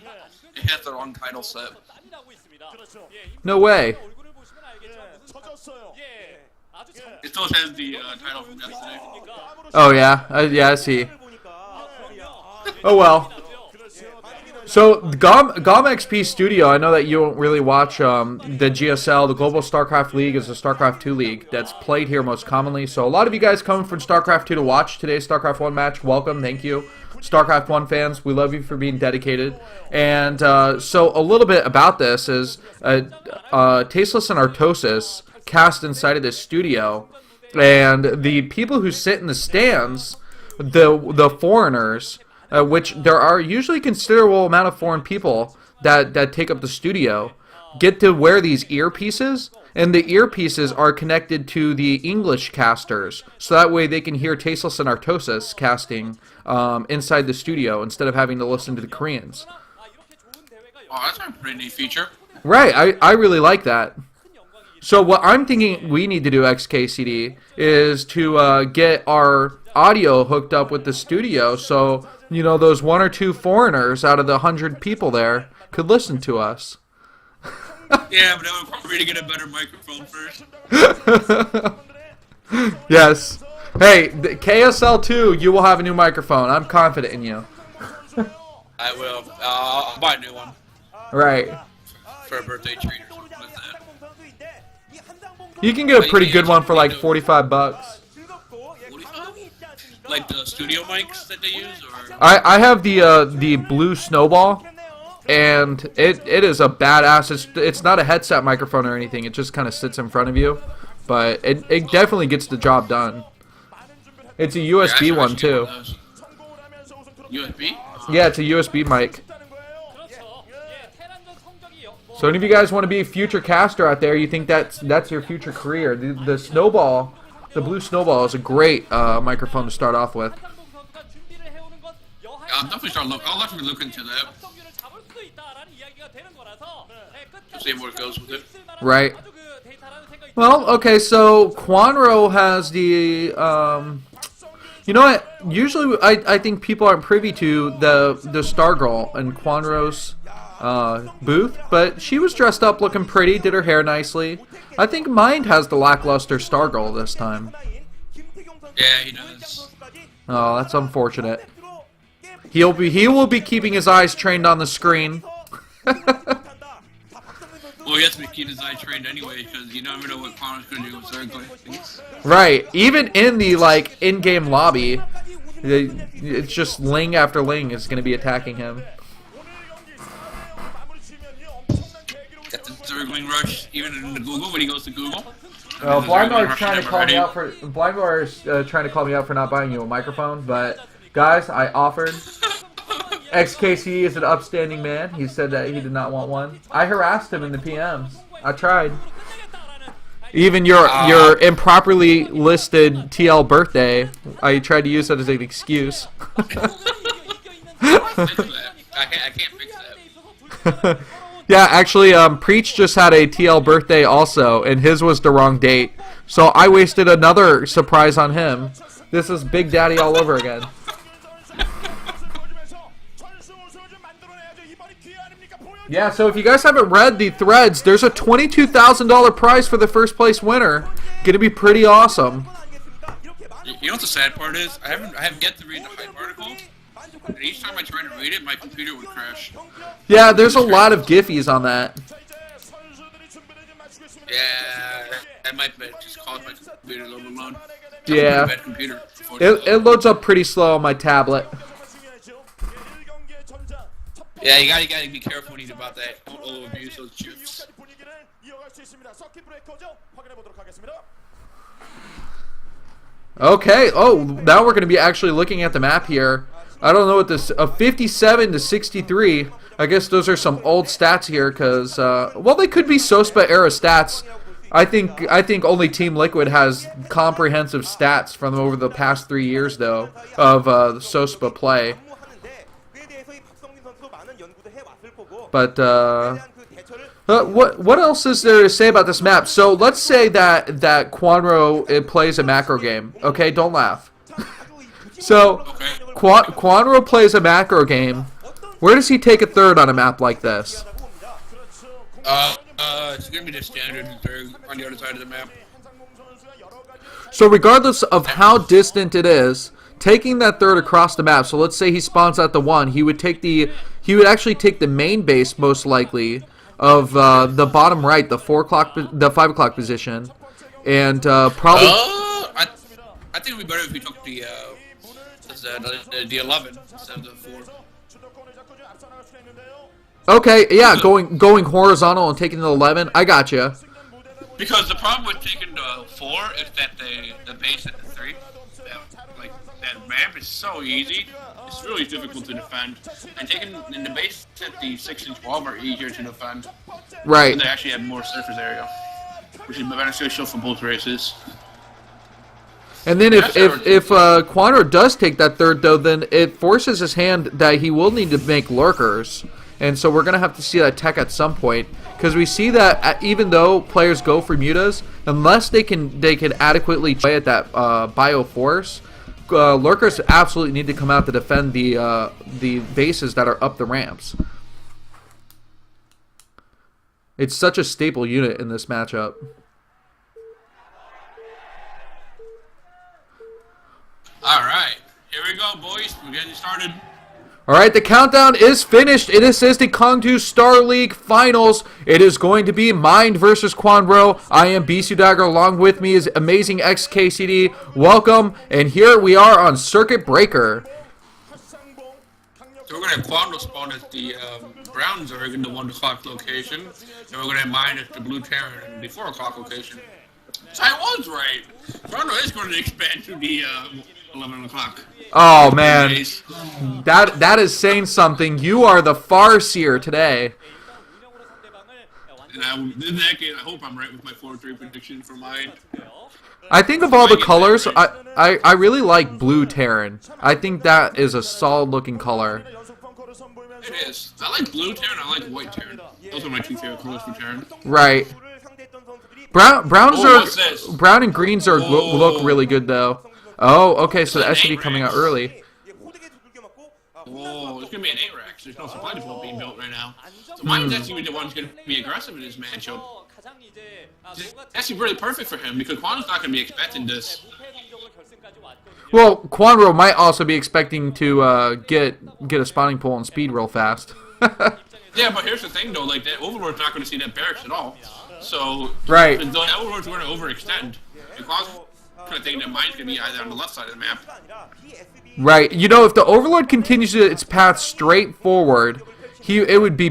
it has the wrong title set. 난리나고 있습니다. 그렇죠. No way. 얼굴을 보시면 알겠지만 무슨 젖었어요. 아주 장 It still has the title from yesterday. Oh yeah, yeah, I see. Oh well. So GOM XP Studio, I know that you don't really watch the GSL, the Global StarCraft League is a StarCraft 2 league that's played here most commonly. So a lot of you guys coming from StarCraft 2 to watch today's StarCraft 1 match, welcome, thank you. StarCraft 1 fans, we love you for being dedicated. And so a little bit about this is Tasteless and Artosis cast inside of this studio, and the people who sit in the stands, the foreigners, which there are usually considerable amount of foreign people that take up the studio, get to wear these earpieces, and the earpieces are connected to the English casters, so that way they can hear Tasteless and Artosis casting inside the studio instead of having to listen to the Koreans. Oh, that's a pretty neat feature. Right, I really like that. So what I'm thinking we need to do, XKCD, is to get our audio hooked up with the studio, so you know those 1 or 2 foreigners out of the 100 people there could listen to us. Yeah, but I would probably get a better microphone first. Yes. Hey, KSL 2, you will have a new microphone. I'm confident in you. I will. I'll buy a new one Right. for a birthday treat or something like that. You can get a pretty good one for like 45 bucks. Like the studio mics that they use, or I have the blue Snowball, and it is a badass. It's not a headset microphone or anything. It just kind of sits in front of you, but it definitely gets the job done. It's a USB one too. USB? Yeah, it's a USB mic. So any of you guys want to be a future caster out there, you think that's your future career, the Snowball, the blue Snowball is a great microphone to start off with. I'll definitely look into that. To see where it goes with it. Right. Well, okay, so Kwanro has the, you know what, usually I think people aren't privy to the Stargirl and Kwanro's booth, but she was dressed up looking pretty, did her hair nicely. I think Mind has the lackluster Stargirl this time. Yeah, he does. Oh, that's unfortunate. He will be keeping his eyes trained on the screen. Well, he has to keep his eye trained anyway, because you never know what Connor's going to do with certain things. Right. Even in the, like, in-game lobby, it's just Ling after Ling is going to be attacking him. Got the circling rush, even in the Google, when he goes to Google. Blindmar's trying to call me out for trying to call me out for not buying you a microphone, but guys, I offered. XKC is an upstanding man. He said that he did not want one. I harassed him in the PMs. I tried. Even your improperly listed TL birthday, I tried to use that as an excuse. I can't fix that. Yeah, actually, Preach just had a TL birthday also, and his was the wrong date. So I wasted another surprise on him. This is Big Daddy all over again. Yeah, so if you guys haven't read the threads, there's a $22,000 prize for the first place winner. Gonna be pretty awesome. You know what the sad part is? I haven't yet to read the hype article, and each time I try to read it, my computer would crash. Yeah, there's a lot of Giphies on that. Yeah, that might just cause my computer to overload. Yeah, bad computer, it loads up pretty slow on my tablet. Yeah, you gotta be careful when you do about that. Don't overuse those chips. 수 있습니다. 서킷 브레이커죠. 확인해 보도록 하겠습니다. Okay. Oh, now we're going to be actually looking at the map here. I don't know what this 57 to 63. I guess those are some old stats here because well, they could be SOSPA era stats. I think only Team Liquid has comprehensive stats from over the past 3 years though of SOSPA play. But what else is there to say about this map? So let's say that Kwanro plays a macro game. Okay, don't laugh. So Kwanro plays a macro game. Where does he take a third on a map like this? It's gonna be the standard third on the other side of the map. So regardless of how distant it is, taking that third across the map. So let's say he spawns at the 1. He would actually take the main base most likely of the bottom right, the 5 o'clock position, and probably. I think it'd be better if we took the 11 instead of the 4. Okay, yeah, going horizontal and taking the 11. I gotcha. Because the problem with taking the 4 is that the base at the 3, that ramp is so easy. It's really difficult to defend. And taking in the base at the 6 and 12 are easier to defend. Right. And they actually have more surface area, which is beneficial for both races. And then if Kwanro does take that third though, then it forces his hand that he will need to make lurkers. And so we're going to have to see that tech at some point. Because we see that even though players go for mutas, unless they can adequately play at that bio force, lurkers absolutely need to come out to defend the bases that are up the ramps. It's such a staple unit in this matchup. Alright, here we go, boys. We're getting started. Alright, the countdown is finished. This is the Kongdoo Star League Finals. It is going to be Mind versus Kwanro. I am BisuDagger. Along with me is Amazing XKCD. Welcome. And here we are on Circuit Breaker. So we're going to have Kwanro spawn at the Browns are in the 1 o'clock location. And we're going to have Mind at the Blue Terran in the 4 o'clock location. So I was right. Kwanro is going to expand to the 11 o'clock. Oh man, that is saying something. You are the Farseer today. And in that case, I hope I'm right with my 4-3 prediction for Mind. I think of all the colors, I really like Blue Terran. I think that is a solid looking color. It is. I like Blue Terran, I like White Terran. Those are my 2 favorite colors for Terran. Right. Brown and greens look really good though. Oh, okay, so the SUV coming out early. Oh, it's going to be an 8-Rex. There's no supply depot being built right now. So Mind's actually the one who's going to be aggressive in this matchup. It's actually really perfect for him because Kwanro's not going to be expecting this. Well, Kwanro might also be expecting to get a spawning pool and speed real fast. Yeah, but here's the thing though, like that Overlord's not going to see that barracks at all. So, right. The Overlord's going to overextend. And Kwanro's going to think that Mind's going to be either on the left side of the map. Right. You know, if the Overlord continues its path straight forward, it would be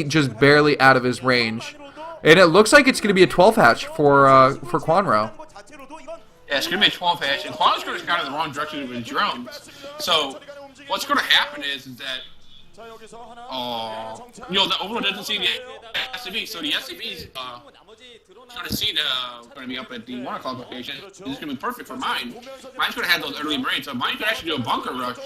just barely out of his range. And it looks like it's going to be a 12 hatch for Kwanro. Yeah, it's going to be a 12 hatch, and Kwanro's going to scout in the wrong direction with his drones. So, what's going to happen is that, the Overlord doesn't see the SCV, so the SCV's going to see going to be up at the 1 o'clock location. This is going to be perfect for Mind. Mind's going to have those early marines, so Mind could actually do a bunker rush.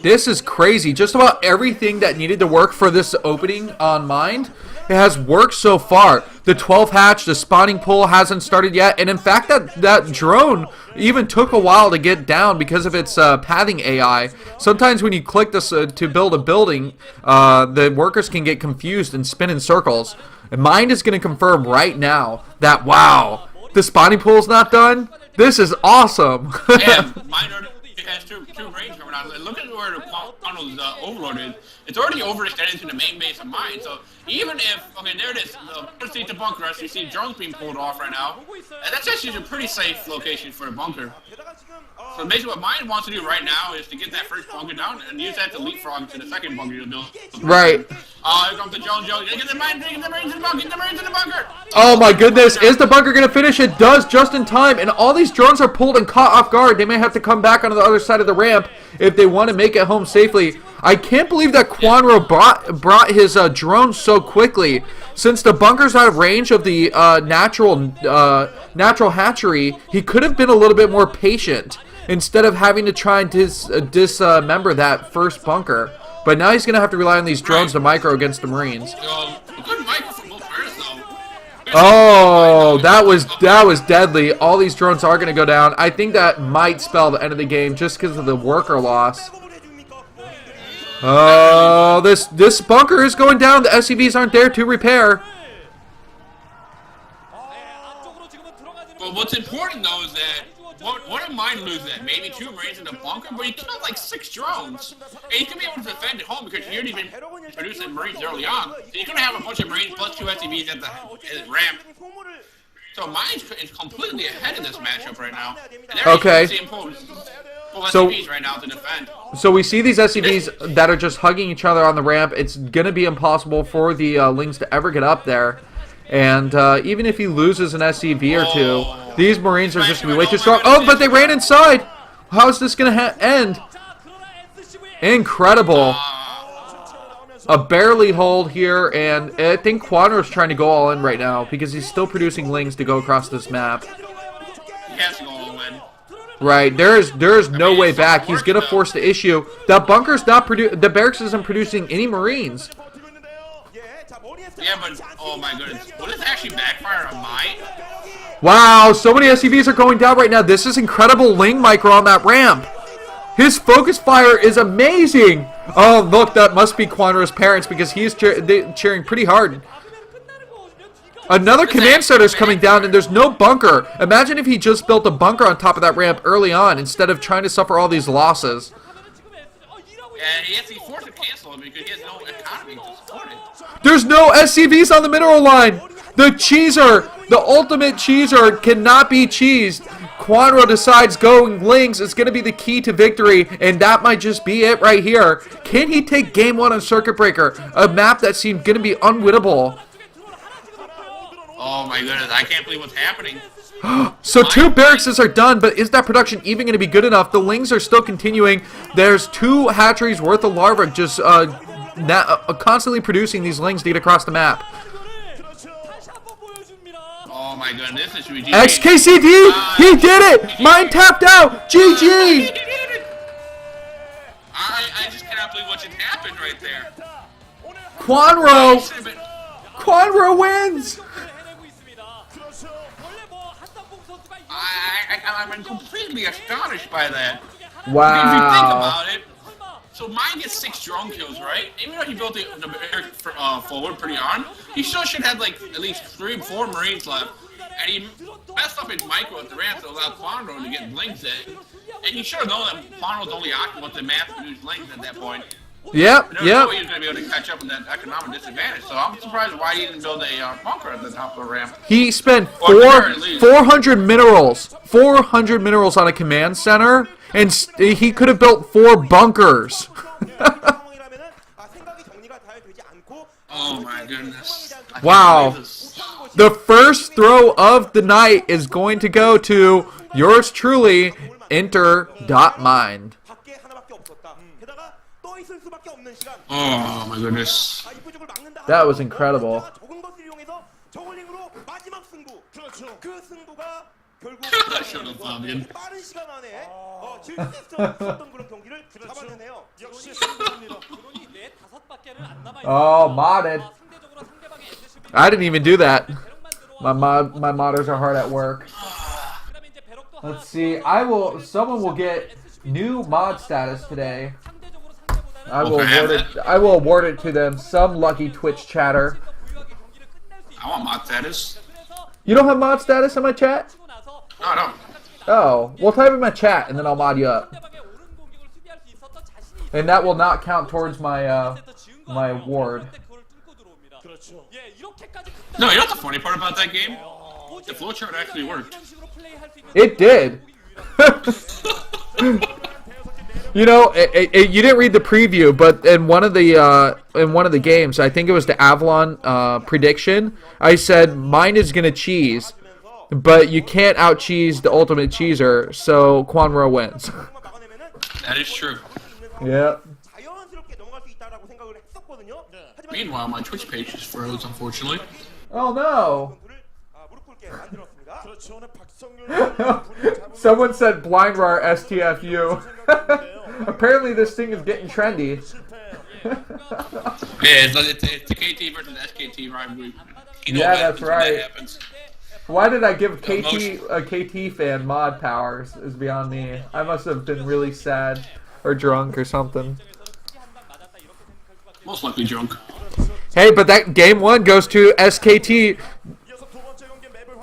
This is crazy. Just about everything that needed to work for this opening on Mind, it has worked so far. The 12 hatch, the spawning pool hasn't started yet, and in fact that drone even took a while to get down because of its pathing AI. Sometimes when you click this to build a building, the workers can get confused and spin in circles. And Mind is going to confirm right now that, wow, the spawning pool is not done? This is awesome. Yeah, Mind already has two range coming out. Look at where the Kwanro's Overlord is. it's already overextended to the main base of mine. So even if, okay, there it is. Let's see the bunker. As you see drones being pulled off right now. And that's actually a pretty safe location for a bunker. So basically what mine wants to do right now is to get that first bunker down and use that to leapfrog to the second bunker you'll build. Right. Here comes the Jones. Get the mine, get the Marines in the bunker, get the Marines in the bunker. Oh my goodness, is the bunker going to finish? It does, just in time, and all these drones are pulled and caught off guard. They may have to come back onto the other side of the ramp if they want to make it home safely. I can't believe that Kwanro brought his drones so quickly. Since the bunker's out of range of the natural hatchery, he could have been a little bit more patient instead of having to try and dismember that first bunker. But now he's going to have to rely on these drones to micro against the Marines. Oh, that was deadly. All these drones are going to go down. I think that might spell the end of the game just because of the worker loss. Oh, this bunker is going down. The SCVs aren't there to repair. But what's important though is that what did mine lose that? Maybe 2 Marines in the bunker, but he killed like 6 drones. And he's gonna be able to defend at home because he already been producing Marines early on. So he's gonna have a bunch of Marines plus 2 SCVs at the ramp. So mine is completely ahead in this matchup right now. Okay. So right now to defend. So we see these SCVs that are just hugging each other on the ramp. It's gonna be impossible for the Lings to ever get up there. And even if he loses an SCV or 2, these Marines are just going to be way too strong. Oh, but they ran inside! How is this going to end? Incredible. A barely hold here, and I think Kwanro's trying to go all in right now because he's still producing Lings to go across this map. He has to go all in. Right, there's no way back. He's going to force the issue. The bunker's not the barracks isn't producing any Marines. Yeah, but, oh my goodness. Will this actually backfire on mine? Wow, so many SCVs are going down right now. This is incredible Ling micro on that ramp. His focus fire is amazing. Oh, look, that must be Kwanro's parents because he's cheering pretty hard. Another command center is coming down and there's no bunker. Imagine if he just built a bunker on top of that ramp early on instead of trying to suffer all these losses. Yeah, he has to be forced to cancel it because he has no economy to support it. There's no SCVs on the mineral line. The cheeser, the ultimate cheeser, cannot be cheesed. Kwanro decides going Lings is going to be the key to victory, and that might just be it right here. Can he take Game 1 on Circuit Breaker, a map that seemed going to be unwinnable? Oh my goodness, I can't believe what's happening. So 2 barracks are done, but is that production even going to be good enough? The Lings are still continuing. There's 2 hatcheries worth of larvae just constantly producing these Lings to get across the map. Oh my goodness, this is GG. XKCD! He did it! Mine tapped out! GG! I just cannot believe what just happened right there. Kwanro! Kwanro wins! I'm completely astonished by that. Wow. If you think about it, so mine gets 6 drone kills, right? Even though he built the forward pretty on, he still should have like at least 3 or 4 Marines left. And he messed up his micro at the ramp to allow Kwanro to get Lings in. And he should have known that Kwanro's only option was the map to produce Lings at that point. Yep, There's no way he was going to be able to catch up with that economic disadvantage. So I'm surprised why he didn't build a bunker at the top of the ramp. He spent 400 minerals. 400 minerals on a command center, and he could have built 4 bunkers. Oh my goodness. Wow. The first throw of the night is going to go to yours truly, Enter.Mind. Oh my goodness. That was incredible. Oh, modded. I didn't even do that. My modders are hard at work. Let's see. Someone will get new mod status today. I will award it to them. Some lucky Twitch chatter. I want mod status. You don't have mod status in my chat? No, I don't. Oh, well type in my chat and then I'll mod you up. And that will not count towards my my award. No, you know what the funny part about that game? The flowchart actually worked. It did. You know, you didn't read the preview, but in one of the games, I think it was the Avalon prediction, I said mine is gonna cheese, but you can't out cheese the ultimate cheeser, so Kwanro wins. That is true. Yeah. Meanwhile, my Twitch page just froze, unfortunately. Oh no. Someone said blind rar STFU. Apparently this thing is getting trendy. Yeah, it's the KT versus SKT rivalry. Yeah, that's right. That happens. Why did I give a KT fan mod powers is beyond me. I must have been really sad or drunk or something. Most likely drunk. Hey, but that game 1 goes to SKT.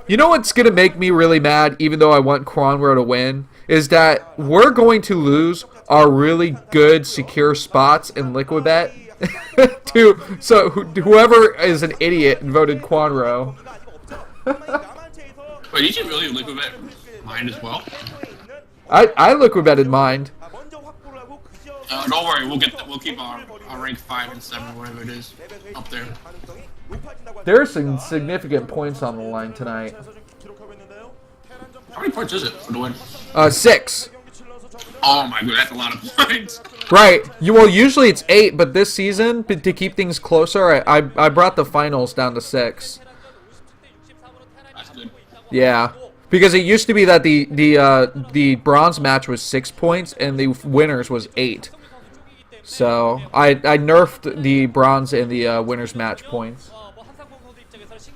You know what's going to make me really mad, even though I want Kwanro to win, is that we're going to lose our really good secure spots in Liquibet to whoever is an idiot and voted Kwanro. Wait, did you really Liquibet mine as well? I Liquibetted mine. Don't worry, we'll keep our rank 5 and 7, whatever it is, up there. There are some significant points on the line tonight. How many points is it for the win? 6. Oh my god, that's a lot of points. Right. Well, usually it's 8, but this season, to keep things closer, I brought the finals down to 6. That's good. Yeah. Because it used to be that the bronze match was 6 points and the winners was 8. So I nerfed the bronze and the winners match points.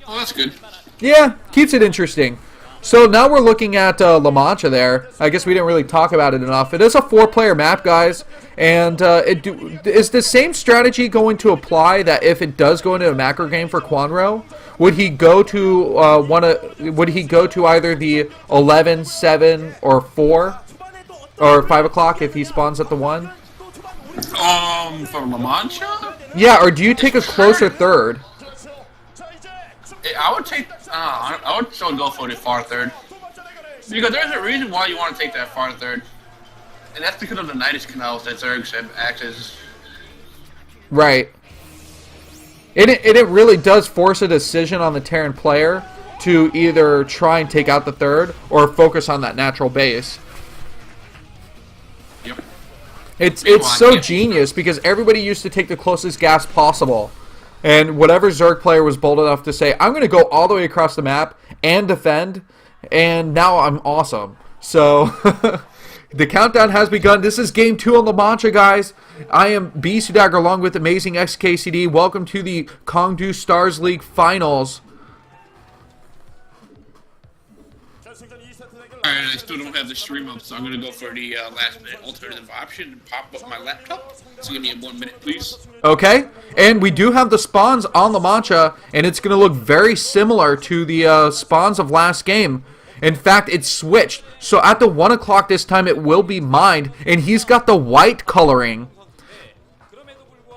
Oh, that's good. Yeah, keeps it interesting. So now we're looking at La Mancha there. I guess we didn't really talk about it enough. It is a 4-player map, guys. And is the same strategy going to apply that if it does go into a macro game for Kwanro? Would he go to would he go to either the 11, 7, or 4? Or 5 o'clock if he spawns at the 1? From La Mancha? Yeah, or do you take a closer third? I would take. I would still go for the far third, because there's a reason why you want to take that far third, and that's because of the Nidus canals that Zerg acts as. Right. It really does force a decision on the Terran player to either try and take out the third or focus on that natural base. Yep. It's so genius because everybody used to take the closest gas possible. And whatever Zerg player was bold enough to say, I'm going to go all the way across the map and defend, and now I'm awesome. So, the countdown has begun. This is game 2 on La Mancha, guys. I am BisuDagger along with Amazing XKCD. Welcome to the Kongdoo Starz League Finals. Alright, I still don't have the stream up, so I'm gonna go for the last minute alternative option and pop up my laptop. So give me 1 minute, please. Okay, and we do have the spawns on La Mancha, and it's going to look very similar to the spawns of last game. In fact, it's switched. So at the 1 o'clock this time, it will be mined, and he's got the white coloring.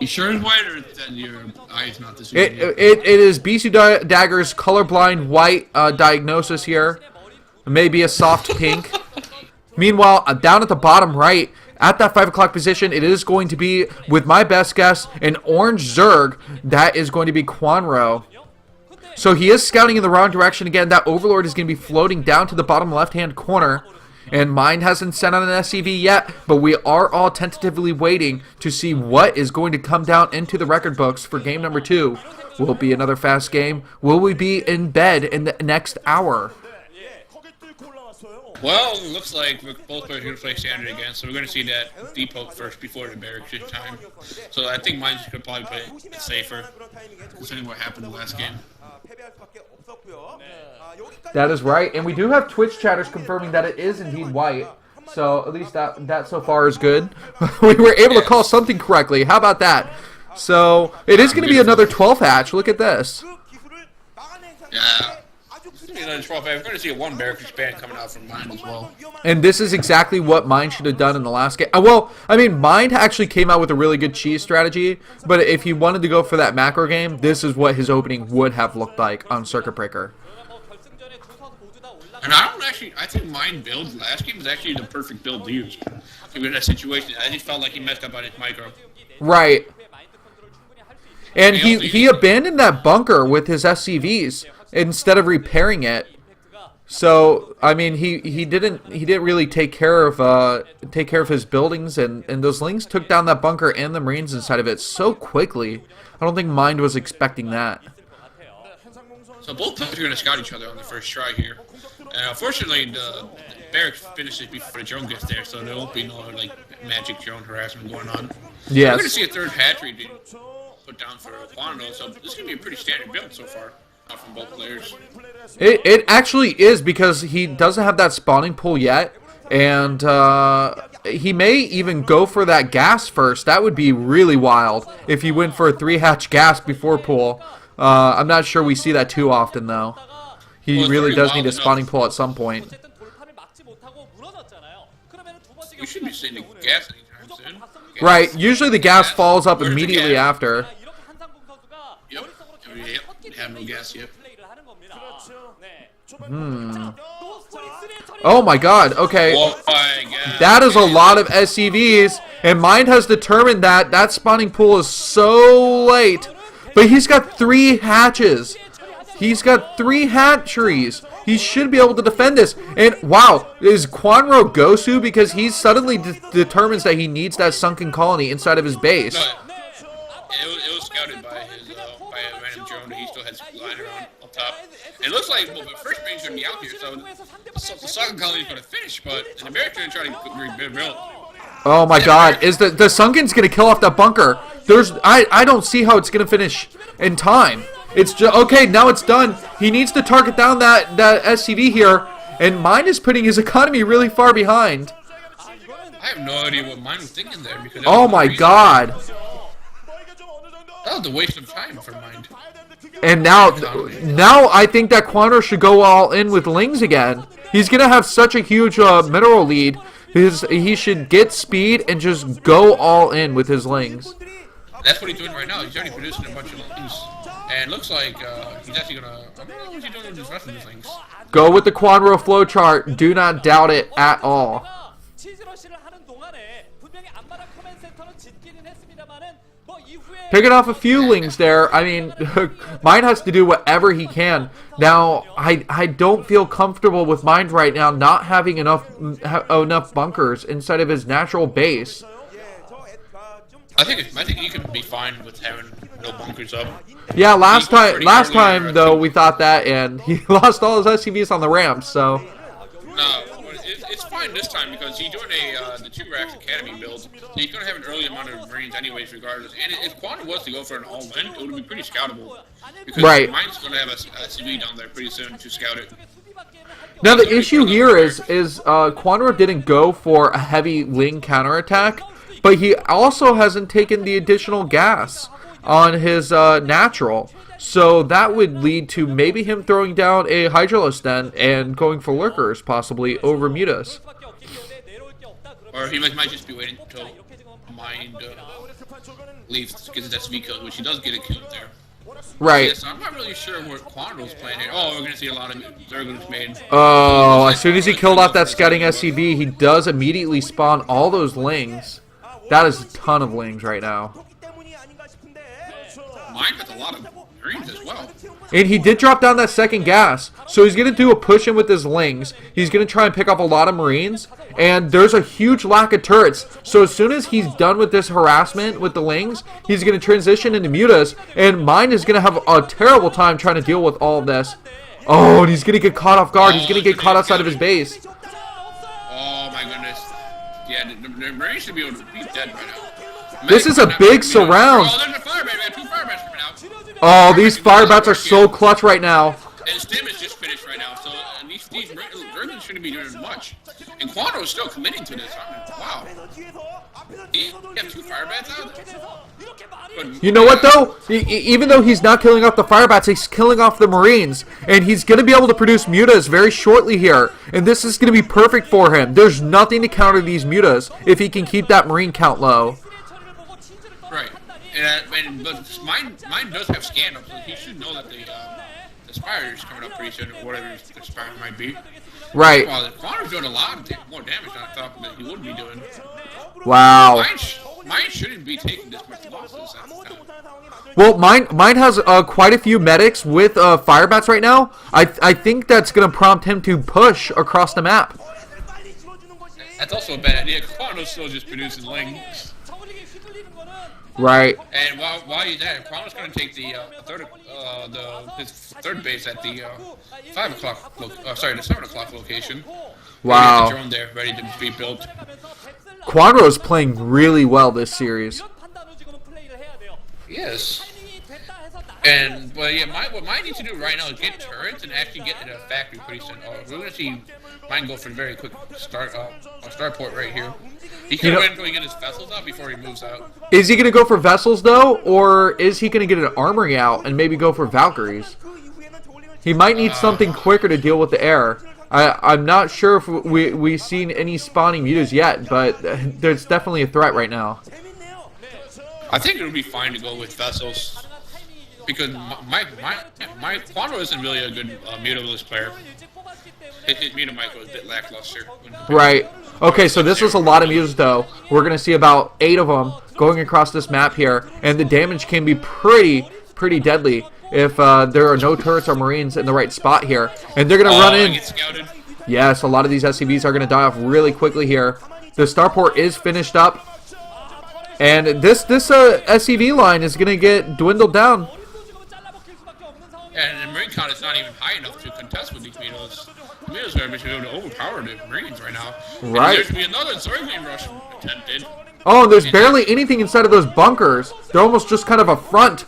You sure it's white, or is that your eyes not this It is BisuDagger's colorblind white diagnosis here. Maybe a soft pink. Meanwhile, down at the bottom right, at that 5 o'clock position, it is going to be, with my best guess, an orange Zerg. That is going to be Kwanro. So he is scouting in the wrong direction again. That Overlord is going to be floating down to the bottom left-hand corner. And mine hasn't sent on an SCV yet, but we are all tentatively waiting to see what is going to come down into the record books for game number 2. Will it be another fast game? Will we be in bed in the next hour? Well, it looks like both players are going to play standard again, so we're going to see that depot first before the barracks this time. So I think mine's going to probably play it safer, considering what happened in the last game. That is right, and we do have Twitch chatters confirming that it is indeed white. So at least that so far is good. We were able to call something correctly. How about that? So it is going to be another 12 hatch. Look at this. Yeah. another 12. We're going to see a one barrack expand coming out from Mind as well. And this is exactly what Mind should have done in the last game. Well, I mean, Mind actually came out with a really good cheese strategy, but if he wanted to go for that macro game, this is what his opening would have looked like on Circuit Breaker. And I think Mind build last game was actually the perfect build to use. In that situation, I just felt like he messed up on his micro. Right. And he abandoned that bunker with his SCVs instead of repairing it. So I mean, he didn't really take care of his buildings, and those Lings took down that bunker and the Marines inside of it so quickly. I don't think Mind was expecting that. So both teams are going to scout each other on the first try here. And unfortunately, the barracks finishes before the drone gets there, so there won't be no like magic drone harassment going on. Yes. We're going to see a third hatchery being put down for Kwanro, so this is going to be a pretty standard build so far from both players. It actually is, because he doesn't have that spawning pool yet, and he may even go for that gas first. That would be really wild if he went for a 3-hatch gas before pool. I'm not sure we see that too often, though. He really does need a spawning pool at some point. We should be seeing the gas anytime soon. Right, usually the gas falls up immediately after. Yep, we have no gas yet. Oh my god, okay. That is a lot of SCVs, and Mind has determined that that spawning pool is so late. But he's got 3 hatches. He's got 3 hatcheries. He should be able to defend this. And wow, is Kwanro Gosu, because he suddenly determines that he needs that sunken colony inside of his base. No, it was scouted by a random drone that he still has lying around on top. And it looks like the first range is going to be out here, so the sunken colony is going to finish, but the Americans are trying to rebuild. Oh my god, is the sunken's going to kill off that bunker? I don't see how it's going to finish in time. It's just, okay, now it's done. He needs to target down that SCV here, and Mind is putting his economy really far behind. I have no idea what Mind was thinking there. Because oh my god. That was a waste of time for Mind. And now I think that Kwanro should go all in with Lings again. He's going to have such a huge mineral lead. He should get speed and just go all in with his Lings. That's what he's doing right now. He's already producing a bunch of Lings. And it looks like he's actually going to... I don't know what he's doing with his rest of the things. Go with the Kwanro flowchart. Do not doubt it at all. Picking off a few Lings there. I mean, Mind has to do whatever he can. Now, I don't feel comfortable with Mind right now not having enough bunkers inside of his natural base. I think he could be fine with having no bunkers up. Yeah, last time though we thought that, and he lost all his SCVs on the ramp. So no, it's fine this time because he's doing the 2 racks academy build. So he's gonna have an early amount of Marines anyways, regardless. And if Kwanro was to go for an all-in, it would be pretty scoutable because Mind's gonna have a CV down there pretty soon to scout it. Now the issue here is Kwanro didn't go for a heavy Ling counterattack. But he also hasn't taken the additional gas on his natural. So that would lead to maybe him throwing down a Hydralos then and going for Lurkers, possibly, over Mutas. Or he might just be waiting until Mind leaves to get his SV kill, which he does get a kill there. Right. Yeah, so I'm not really sure where Kwanro's playing here. Oh, we're going to see a lot of Zerglings made. Oh, as soon as he killed off that scouting SCV, he does immediately spawn all those Lings. That is a ton of Lings right now. Mind has a lot of Marines as well. And he did drop down that second gas. So he's going to do a push-in with his Lings. He's going to try and pick up a lot of Marines. And there's a huge lack of turrets. So as soon as he's done with this harassment with the Lings, he's going to transition into Mutas. And Mind is going to have a terrible time trying to deal with all of this. Oh, and he's going to get caught off guard. He's going to get caught outside of his base. Oh my goodness. Yeah, the Marines should be able to be dead by now. This is a big surround. Oh, there's a firebat. We have 2 firebats coming out. Oh, these firebats are so clutch right now. And Stim is just finished right now, so these Zerglings shouldn't be doing much. And Kwanro is still committing to this. I mean, wow. He have 2 fire bats out? But, You know what, though? Even though he's not killing off the fire bats, he's killing off the Marines. And he's going to be able to produce mutas very shortly here. And this is going to be perfect for him. There's nothing to counter these mutas if he can keep that Marine count low. Right. But mine does have scandals, so he should know that the Spire is coming up pretty soon, or whatever the Spire might be. Right. Well, Kwanro's doing a lot more damage than I thought that he would be doing. Wow. Mine shouldn't be taking this much losses at the time. Well, mine has quite a few medics with fire bats right now. I think that's going to prompt him to push across the map. That's also a bad idea. Kwanro's still just producing links. Right. And while he's at it, Kwanro's going to take his third base at the 5 o'clock, the 7 o'clock location. Wow. The drone there ready to be built. Kwanro is playing really well this series. Yes. But yeah, what mine needs to do right now is get turrets and actually get to the factory pretty soon. We're gonna see mine go for a very quick start port right here. He can wait until he gets his vessels out before he moves out. Is he gonna go for vessels though, or is he gonna get an armory out and maybe go for Valkyries? He might need something quicker to deal with the air. I'm not sure if we've seen any spawning mutas yet, but there's definitely a threat right now. I think it would be fine to go with vessels because my Kwanro isn't really a good mutalist player. His muta mic was a bit lackluster. Right. Okay, so this is a lot of mutas though. We're gonna see about 8 of them going across this map here, and the damage can be pretty deadly if there are no turrets or Marines in the right spot here. And they're going to run in. Get scouted. Yes, a lot of these SCVs are going to die off really quickly here. The starport is finished up. And this SCV line is going to get dwindled down. And the Marine count is not even high enough to contest with these Mitos. The Mitos are able to overpower the Marines right now. Right. And there's going to be another Zergling rush attempted. Oh, there's barely anything inside of those bunkers. They're almost just kind of a front.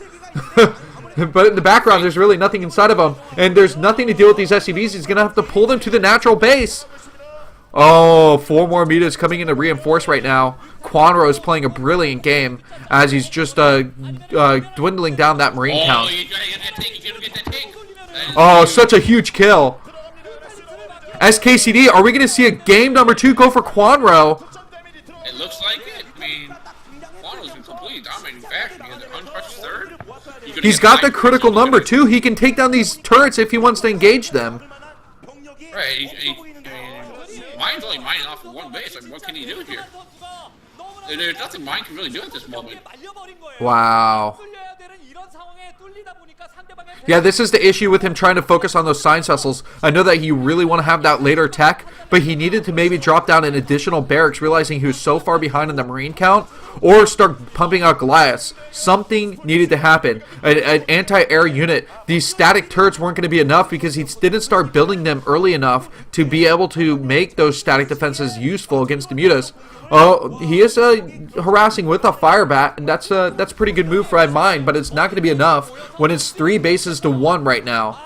But in the background, there's really nothing inside of them. And there's nothing to deal with these SCVs. He's going to have to pull them to the natural base. Oh, 4 more mutas coming in to reinforce right now. Kwanro is playing a brilliant game as he's just dwindling down that Marine count. Oh, such a huge kill. SKCD, are we going to see a game number 2 go for Kwanro? It looks like it. I mean, Kwanro's been completely dominating factory. He has an untouched third. He's got the critical number too. He can take down these turrets if he wants to engage them. Right. Mine's only mining off of 1 base. Like, what can he do here? There's nothing mine can really do at this moment. Wow. Yeah, this is the issue with him trying to focus on those science vessels. I know that you really want to have that later tech, but he needed to maybe drop down an additional barracks, realizing he was so far behind in the Marine count, or start pumping out Goliaths. Something needed to happen. An anti-air unit. These static turrets weren't going to be enough because he didn't start building them early enough to be able to make those static defenses useful against the mutas. Oh, he is harassing with a fire bat, and that's a pretty good move for mine, but it's not going to be enough when it's 3 bases to 1 right now.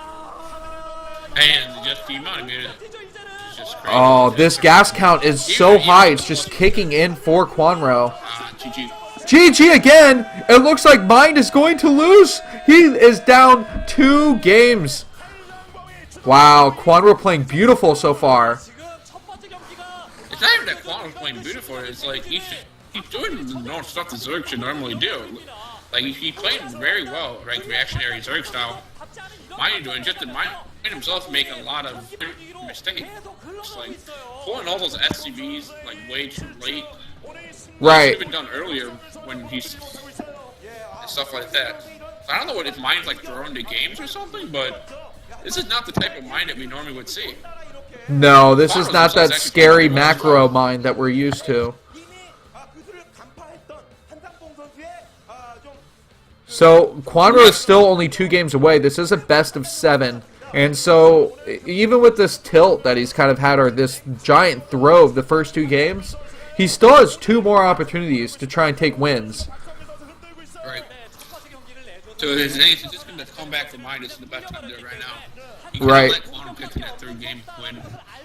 And just the amount of mutas is just crazy. Oh, this gas count is so high, it's just kicking in for Kwanro. GG. GG again! It looks like mine is going to lose! He is down 2 games. Wow, Kwanro playing beautiful so far. It's not even that Kwanro's playing beautiful. It's like he's doing the normal stuff the Zerg should normally do. Like he played very well, like reactionary Zerg style. Mine doing just that mine himself making a lot of mistakes. It's like pulling all those SCVs like way too late. Right. Should have been done earlier when he's and stuff like that. So I don't know if mine's like thrown to games or something, but this is not the type of mine that we normally would see. No, this is not that scary macro mine that we're used to. So, Kwanro is still only 2 games away. This is a best of 7. And so, even with this tilt that he's kind of had, or this giant throw of the first 2 games, he still has 2 more opportunities to try and take wins. Right. So his ace is just going to come back from mine. It's the best time there right now. He can't Right. let Kwanro get to that third game win.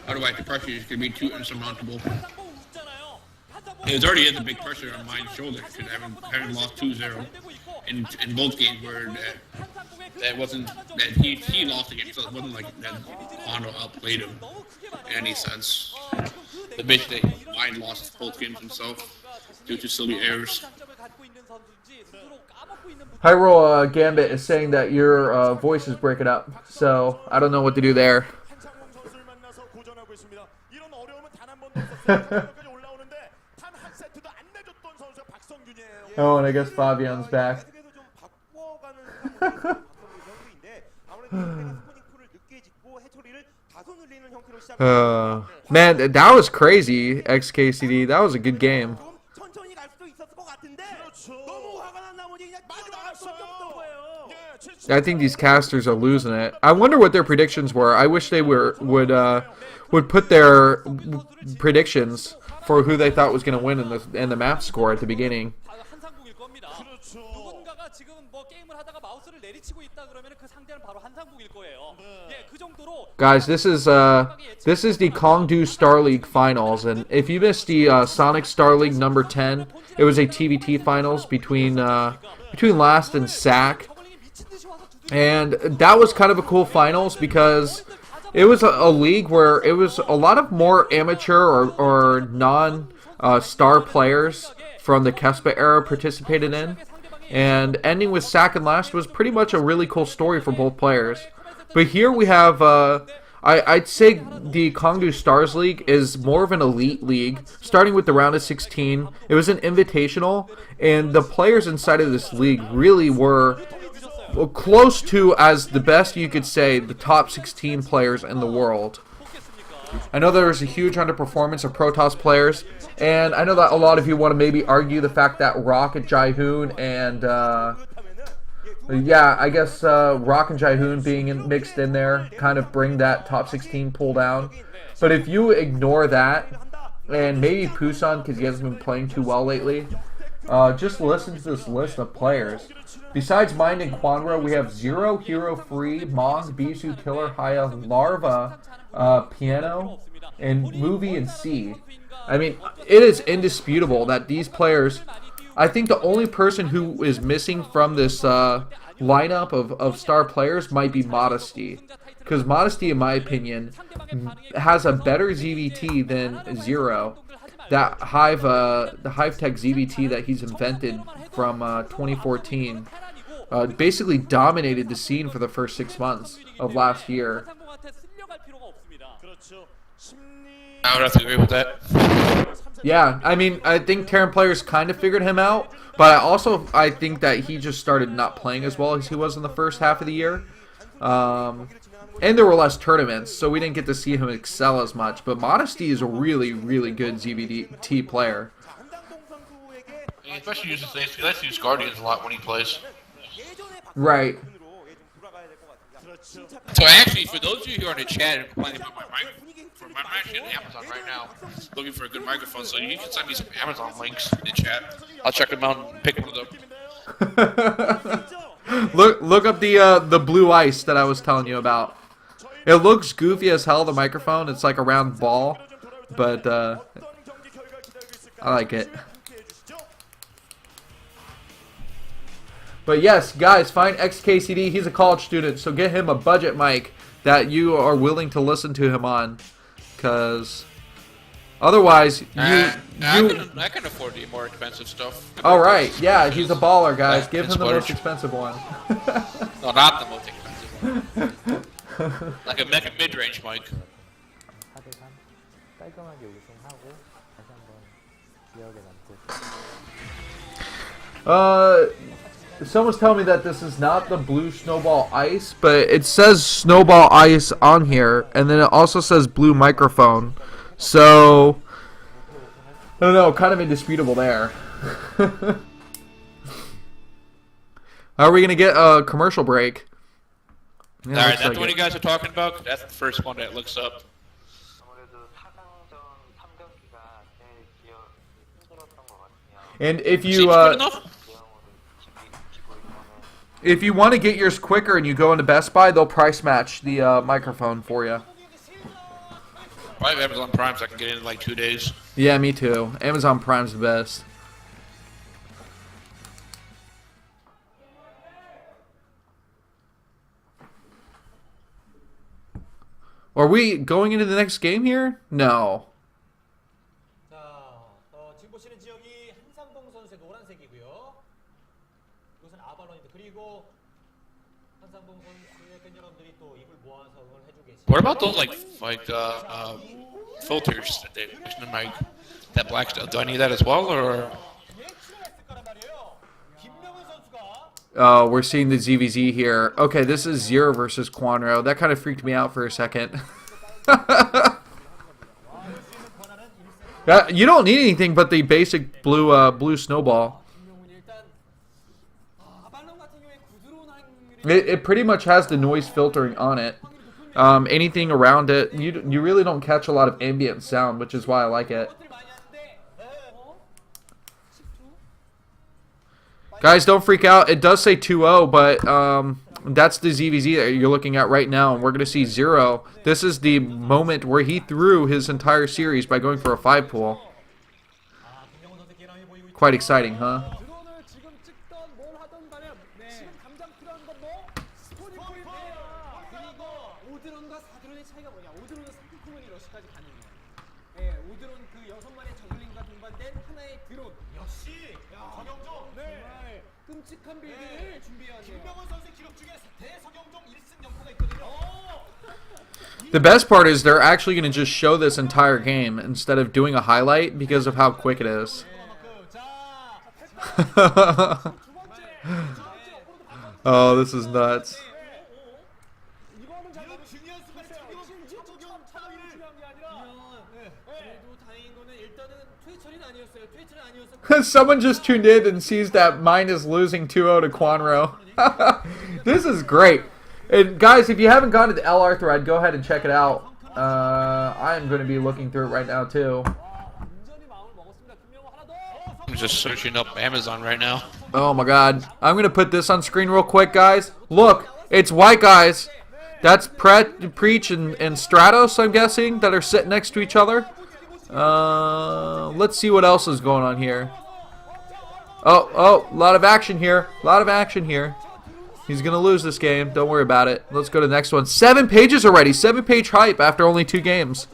Otherwise, the pressure is going to be too insurmountable. It already is a big pressure on mine's shoulders because having lost 2-0 in both games where that wasn't that he lost again, so it wasn't like that Kwanro outplayed him in any sense. The bitch that mine lost both games himself due to silly errors. Hyrule Gambit is saying that your voice is breaking up, so I don't know what to do there. Oh, and I guess Fabian's back. Man, that was crazy, XKCD. That was a good game. I think these casters are losing it. I wonder what their predictions were. I wish they would put their predictions for who they thought was going to win in the map score at the beginning. Guys, this is the Kongdoo Star League finals, and if you missed the Sonic Star League number 10, it was a TVT finals between Last and Sack, and that was kind of a cool finals because it was a league where it was a lot of more amateur or non-star players from the Kespa era participated in, and ending with Sack and Last was pretty much a really cool story for both players. But here we have, I'd say the Kongdoo Starz League is more of an elite league, starting with the round of 16. It was an invitational, and the players inside of this league really were close to, as the best you could say, the top 16 players in the world. I know there was a huge underperformance of Protoss players, and I know that a lot of you want to maybe argue the fact that Rock and Jaihoon and yeah, I guess Rock and Jaihoon being mixed in there kind of bring that top 16 pull down. But if you ignore that, and maybe Pusan because he hasn't been playing too well lately, just listen to this list of players. Besides Mind and Kwanro, we have Zero, Hero Free, Mong, Bisu, Killer, Haya, Larva, Piano, and Movie and C. I mean, it is indisputable that these players... I think the only person who is missing from this lineup of star players might be Modesty. Because Modesty, in my opinion, has a better ZVT than Zero. That the Hive Tech ZVT that he's invented from 2014 basically dominated the scene for the first 6 months of last year. I would have to agree with that. Yeah, I mean, I think Terran players kind of figured him out, but I think that he just started not playing as well as he was in the first half of the year. And there were less tournaments, so we didn't get to see him excel as much. But Modesty is a really, really good ZVT player. He especially uses Guardians a lot when he plays. Right. So actually, for those of you who are in the chat and complaining about my microphone, I'm actually on Amazon right now looking for a good microphone, so you can send me some Amazon links in the chat. I'll check them out and pick one of them. Look up the blue ice that I was telling you about. It looks goofy as hell, the microphone. It's like a round ball, but I like it. But yes, guys, find XKCD. He's a college student, so get him a budget mic that you are willing to listen to him on. Because otherwise, I can afford the more expensive stuff. All right, yeah, he's a baller, guys. Give him the most expensive one. No, not the most expensive one. like a mid-range mic. Someone's telling me that this is not the blue Snowball Ice, but it says Snowball Ice on here, and then it also says blue microphone. So, I don't know, kind of indisputable there. Are we going to get a commercial break? Yeah, alright, that's what you guys are talking about? That's the first one that looks up. And if you... If you want to get yours quicker and you go into Best Buy, they'll price match the microphone for you. I have Amazon Prime, so I can get it in like 2 days. Yeah, me too. Amazon Prime's the best. Are we going into the next game here? No. 자, 지금 보시는 지역이 한상봉 선수의 노란색이고요. 이것은 아발론입니다. 그리고 한상봉 선수의 팬 여러분들이 또 입을 모아서 응원해주고 계십니다. What about those like filters that they like that black stuff? Do I need that as well, or? Oh, we're seeing the ZVZ here. Okay, this is Zero versus Kwanro. That kind of freaked me out for a second. You don't need anything but the basic blue snowball. It pretty much has the noise filtering on it. Anything around it, you really don't catch a lot of ambient sound, which is why I like it. Guys, don't freak out. It does say 2-0, but that's the ZVZ that you're looking at right now, and we're going to see Zero. This is the moment where he threw his entire series by going for a 5-pull. Quite exciting, huh? The best part is they're actually going to just show this entire game instead of doing a highlight because of how quick it is. Oh, this is nuts. Someone just tuned in and sees that mine is losing 2-0 to Kwanro. This is great. And guys, if you haven't gone to the LR thread, go ahead and check it out. I am going to be looking through it right now too. I'm just searching up Amazon right now. Oh my god. I'm going to put this on screen real quick, guys. Look, it's white guys. That's Preach and Stratos, I'm guessing, that are sitting next to each other. Let's see what else is going on here. Oh, a lot of action here. A lot of action here. He's going to lose this game. Don't worry about it. Let's go to the next one. 7 pages already. 7-page hype after only 2 games.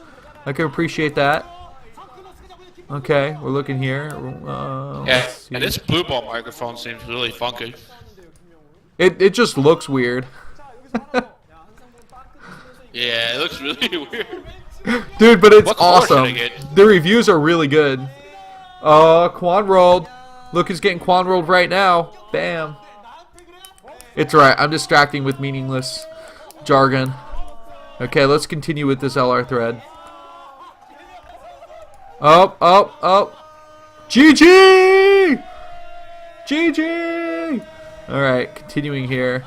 I can appreciate that. Okay, we're looking here. Yeah, and this blue ball microphone seems really funky. It just looks weird. Yeah, it looks really weird. Dude, but it's What color should I awesome. get? The reviews are really good. Quan rolled. Look who's getting Quan rolled right now. Bam. It's alright, I'm distracting with meaningless jargon. Okay, let's continue with this LR thread. Oh. GG! GG! Alright, continuing here.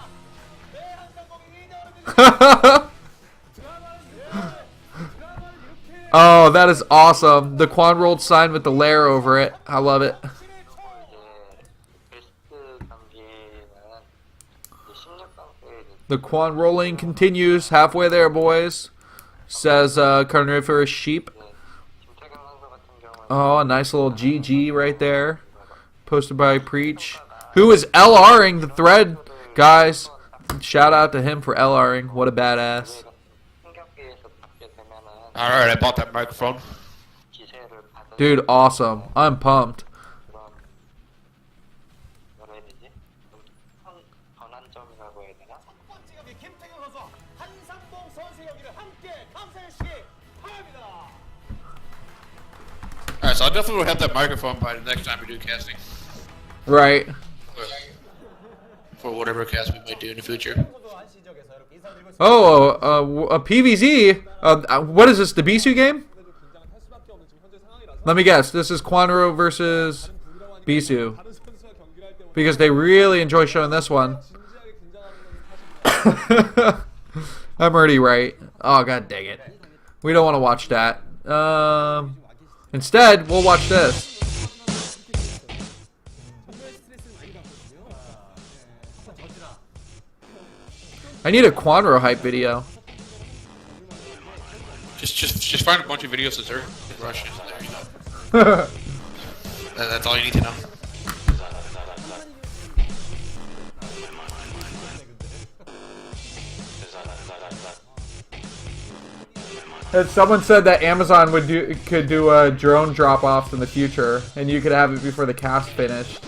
Oh, that is awesome. The Quan rolled sign with the layer over it. I love it. The Quan rolling continues. Halfway there, boys. Says Carnivorous Sheep. Oh, a nice little GG right there. Posted by Preach. Who is LRing the thread, guys. Shout out to him for LRing. What a badass. Alright, I bought that microphone. Dude, awesome. I'm pumped. Alright, so I definitely will have that microphone by the next time we do casting. Right. For whatever cast we might do in the future. Oh, a PVZ. What is this, the Bisu game? Let me guess. This is Kwanro versus Bisu. Because they really enjoy showing this one. I'm already right. Oh, god dang it. We don't want to watch that. Instead, we'll watch this. I need a Kwanro hype video. Just find a bunch of videos of Zerg rushes. There you go. That's all you need to know. And someone said that Amazon could do drone drop-offs in the future, and you could have it before the cast finished.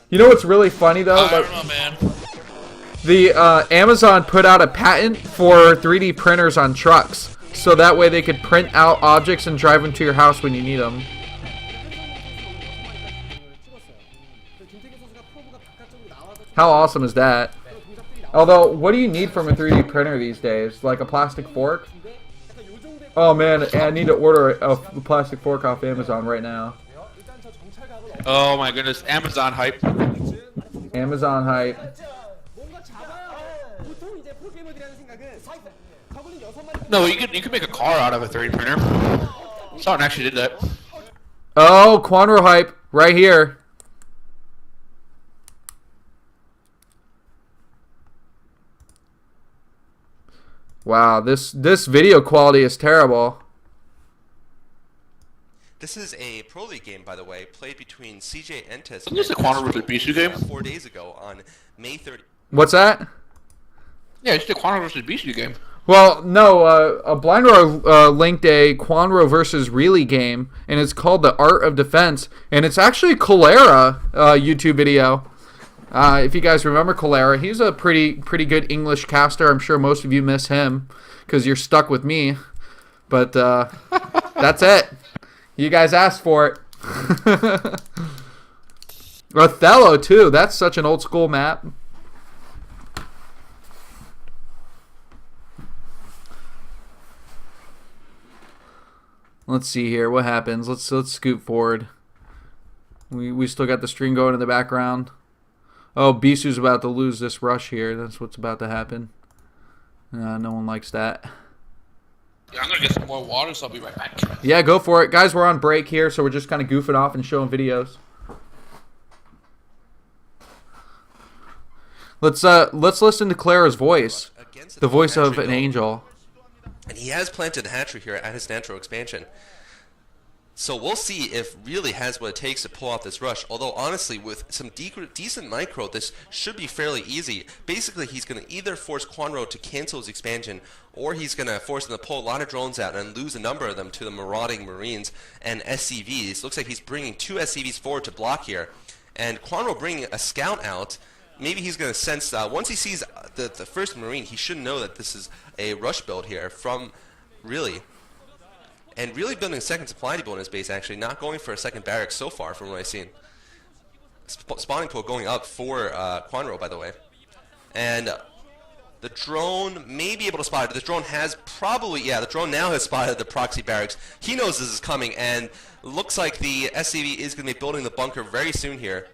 You know what's really funny though? I don't know, man. The Amazon put out a patent for 3D printers on trucks, so that way they could print out objects and drive them to your house when you need them. How awesome is that? Although, what do you need from a 3D printer these days? Like a plastic fork? Oh man, I need to order a plastic fork off Amazon right now. Oh my goodness, Amazon hype. Amazon hype. No, you could make a car out of a 3D printer. Someone actually did that. Oh, Kwanro hype right here. Wow, this video quality is terrible. This is a Pro League game, by the way, played between CJ Entis Isn't this a Kwanro versus Bisu game? 4 days ago on May 30th. What's that? Yeah, it's the Kwanro versus Bisu game. Well, no, Blindro linked a Kwanro versus Reilly game, and it's called The Art of Defense, and it's actually Colera YouTube video. If you guys remember Colera, he's a pretty good English caster. I'm sure most of you miss him because you're stuck with me. But that's it. You guys asked for it. Othello, too. That's such an old school map. Let's see here. What happens? Let's scoot forward. We still got the stream going in the background. Oh, Bisu's about to lose this rush here. That's what's about to happen. No one likes that. Yeah, I'm gonna get some more water, so I'll be right back. Yeah, go for it. Guys, we're on break here, so we're just kind of goofing off and showing videos. Let's listen to Clara's voice. The voice of an angel. And he has planted the hatchery here at his Nantro expansion. So we'll see if really has what it takes to pull off this rush. Although, honestly, with some decent micro, this should be fairly easy. Basically, he's going to either force Kwanro to cancel his expansion, or he's going to force him to pull a lot of drones out and lose a number of them to the marauding Marines and SCVs. Looks like he's bringing 2 SCVs forward to block here. And Kwanro bringing a scout out. Maybe he's going to sense, once he sees the first Marine, he should know that this is a rush build here from Reilly. And really building a second supply depot in his base, actually. Not going for a second barracks so far from what I've seen. Spawning pool going up for Kwanro, by the way. And the drone may be able to spot it. The drone has probably, yeah, the drone now has spotted the proxy barracks. He knows this is coming, and looks like the SCV is going to be building the bunker very soon here.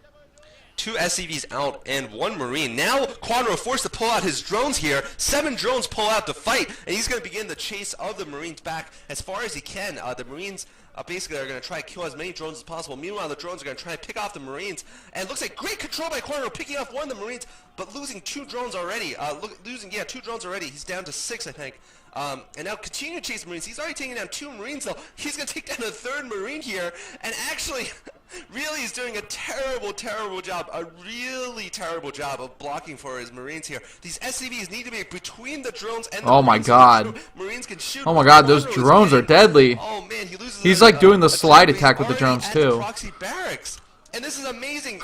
2 SCVs out and 1 Marine. Now Kwanro forced to pull out his drones here. 7 drones pull out to fight, and he's going to begin the chase of the Marines back as far as he can. The Marines basically are going to try to kill as many drones as possible. Meanwhile, the drones are going to try to pick off the Marines. And it looks like great control by Kwanro, picking off 1 of the Marines, but losing 2 drones already. Losing 2 drones already. He's down to 6, I think. And now continue to chase Marines. He's already taken down 2 Marines, though. He's going to take down a 3rd Marine here. And actually, really is doing a terrible job. A really terrible job of blocking for his Marines here. These SCVs need to be between the drones and the Oh my god. Marines can shoot. Oh my god, those drones are deadly. Oh man, he loses. He's like doing the slide attack with the drones too. Proxy barracks. And this is amazing.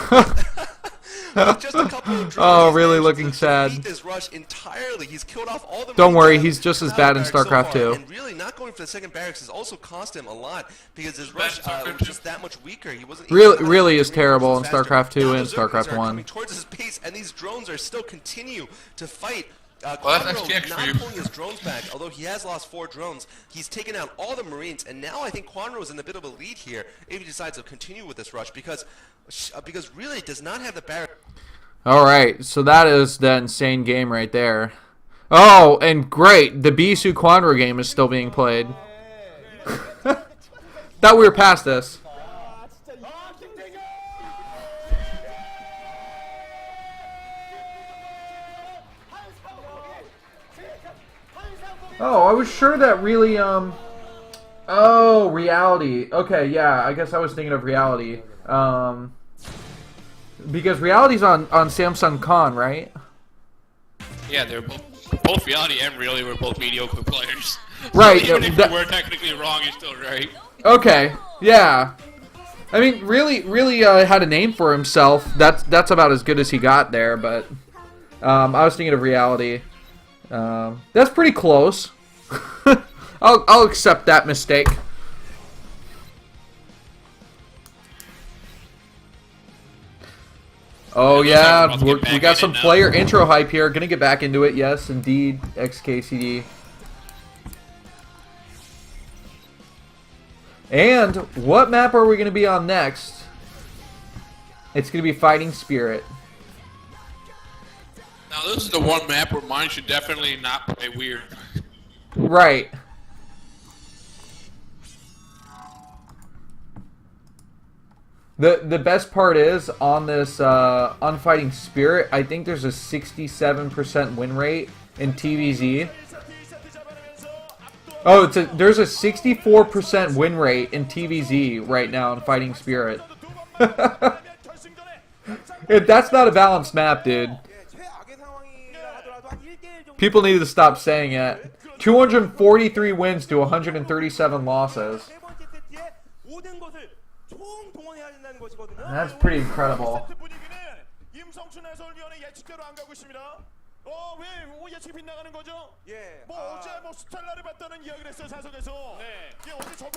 With just a couple of drones, oh, really looking sad. Beat this rush entirely. He's killed off all the Don't worry, he's just as bad in StarCraft 2. And really not going for the second barracks has also cost him a lot because his rush was just that much weaker. He wasn't really is terrible in StarCraft 2 and StarCraft 1. Towards his base, and these drones are still continue to fight. Well, that's FTX not for you. pulling his drones back, although he has lost 4 drones. He's taken out all the Marines, and now I think Kwanro is in a bit of a lead here if he decides to continue with this rush because really does not have the barrier. Alright, so that is the insane game right there. Oh, and great, the Bisu Kwanro game is still being played. Thought we were past this. Oh, I was sure that really, Oh, reality. Okay, yeah, I guess I was thinking of reality. Because reality's on Samsung Con, right? Yeah, they're both reality and really were both mediocre players. Right. So even if you were technically wrong, you're still right. Okay, yeah. I mean, really had a name for himself. That's about as good as he got there, but I was thinking of reality. That's pretty close. I'll accept that mistake. Oh yeah, we got some player intro hype here. Gonna get back into it. Yes, indeed. XKCD. And what map are we gonna be on next? It's gonna be Fighting Spirit. Now this is the one map where mine should definitely not play weird. Right. The best part is on this on Fighting Spirit, I think there's a 67% win rate in TVZ. Oh, there's a 64% win rate in TVZ right now in Fighting Spirit. That's not a balanced map, dude. People need to stop saying it. 243 wins to 137 losses. That's pretty incredible.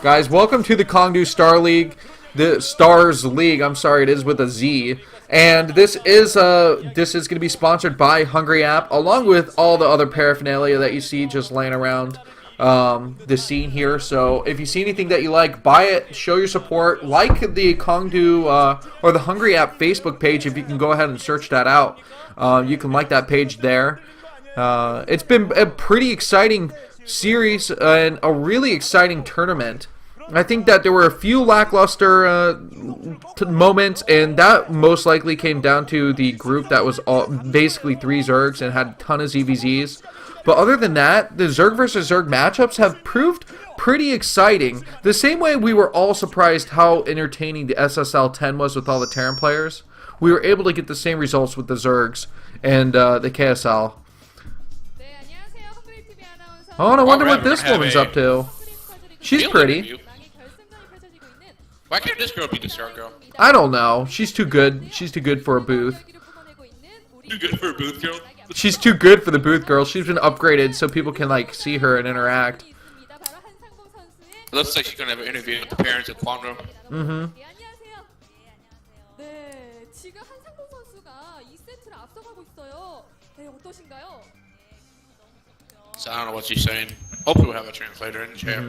Guys, welcome to the Kongdoo Star League, the Stars League. I'm sorry, it is with a Z. And this is going to be sponsored by Hungry App, along with all the other paraphernalia that you see just laying around the scene here. So if you see anything that you like, buy it, show your support, like the Kongdoo or the Hungry App Facebook page. If you can go ahead and search that out, you can like that page there. It's been a pretty exciting series and a really exciting tournament. I think that there were a few lackluster moments, and that most likely came down to the group that was basically 3 Zergs and had a ton of ZVZs. But other than that, the Zerg versus Zerg matchups have proved pretty exciting. The same way we were all surprised how entertaining the SSL 10 was with all the Terran players, we were able to get the same results with the Zergs and the KSL. Oh, and I wonder what this woman's up to. She's pretty. Why can't this girl be the Zerg girl? I don't know. She's too good. She's too good for a booth. Too good for a booth girl? She's too good for the booth girl. She's been upgraded so people can like see her and interact. It looks like she's gonna have an interview with the parents at Kwanro. Mm-hmm. So I don't know what she's saying. Hopefully we'll have a translator in the chat.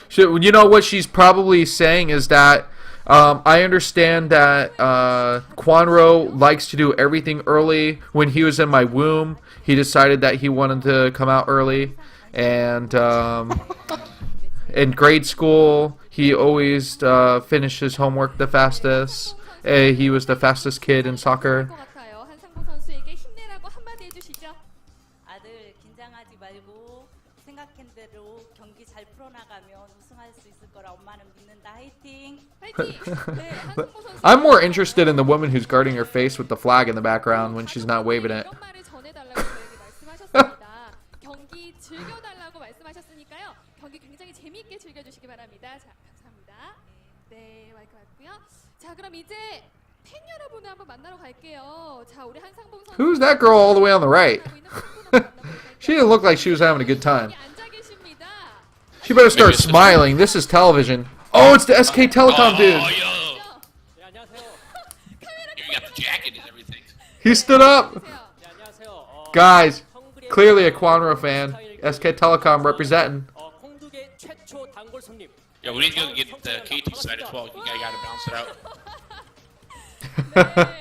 So, you know what she's probably saying is that I understand that Kwanro likes to do everything early. When he was in my womb, he decided that he wanted to come out early. And in grade school, he always finished his homework the fastest. He was the fastest kid in soccer. I'm more interested in the woman who's guarding her face with the flag in the background when she's not waving it. Who's that girl all the way on the right? She didn't look like she was having a good time. She better start smiling. This is television. Oh, it's the SK Telecom dude. You got the jacket and everything. He stood up. Guys, clearly a Kwanro fan. SK Telecom representing. Yeah, we need to go get the KT side as well. You gotta bounce it out.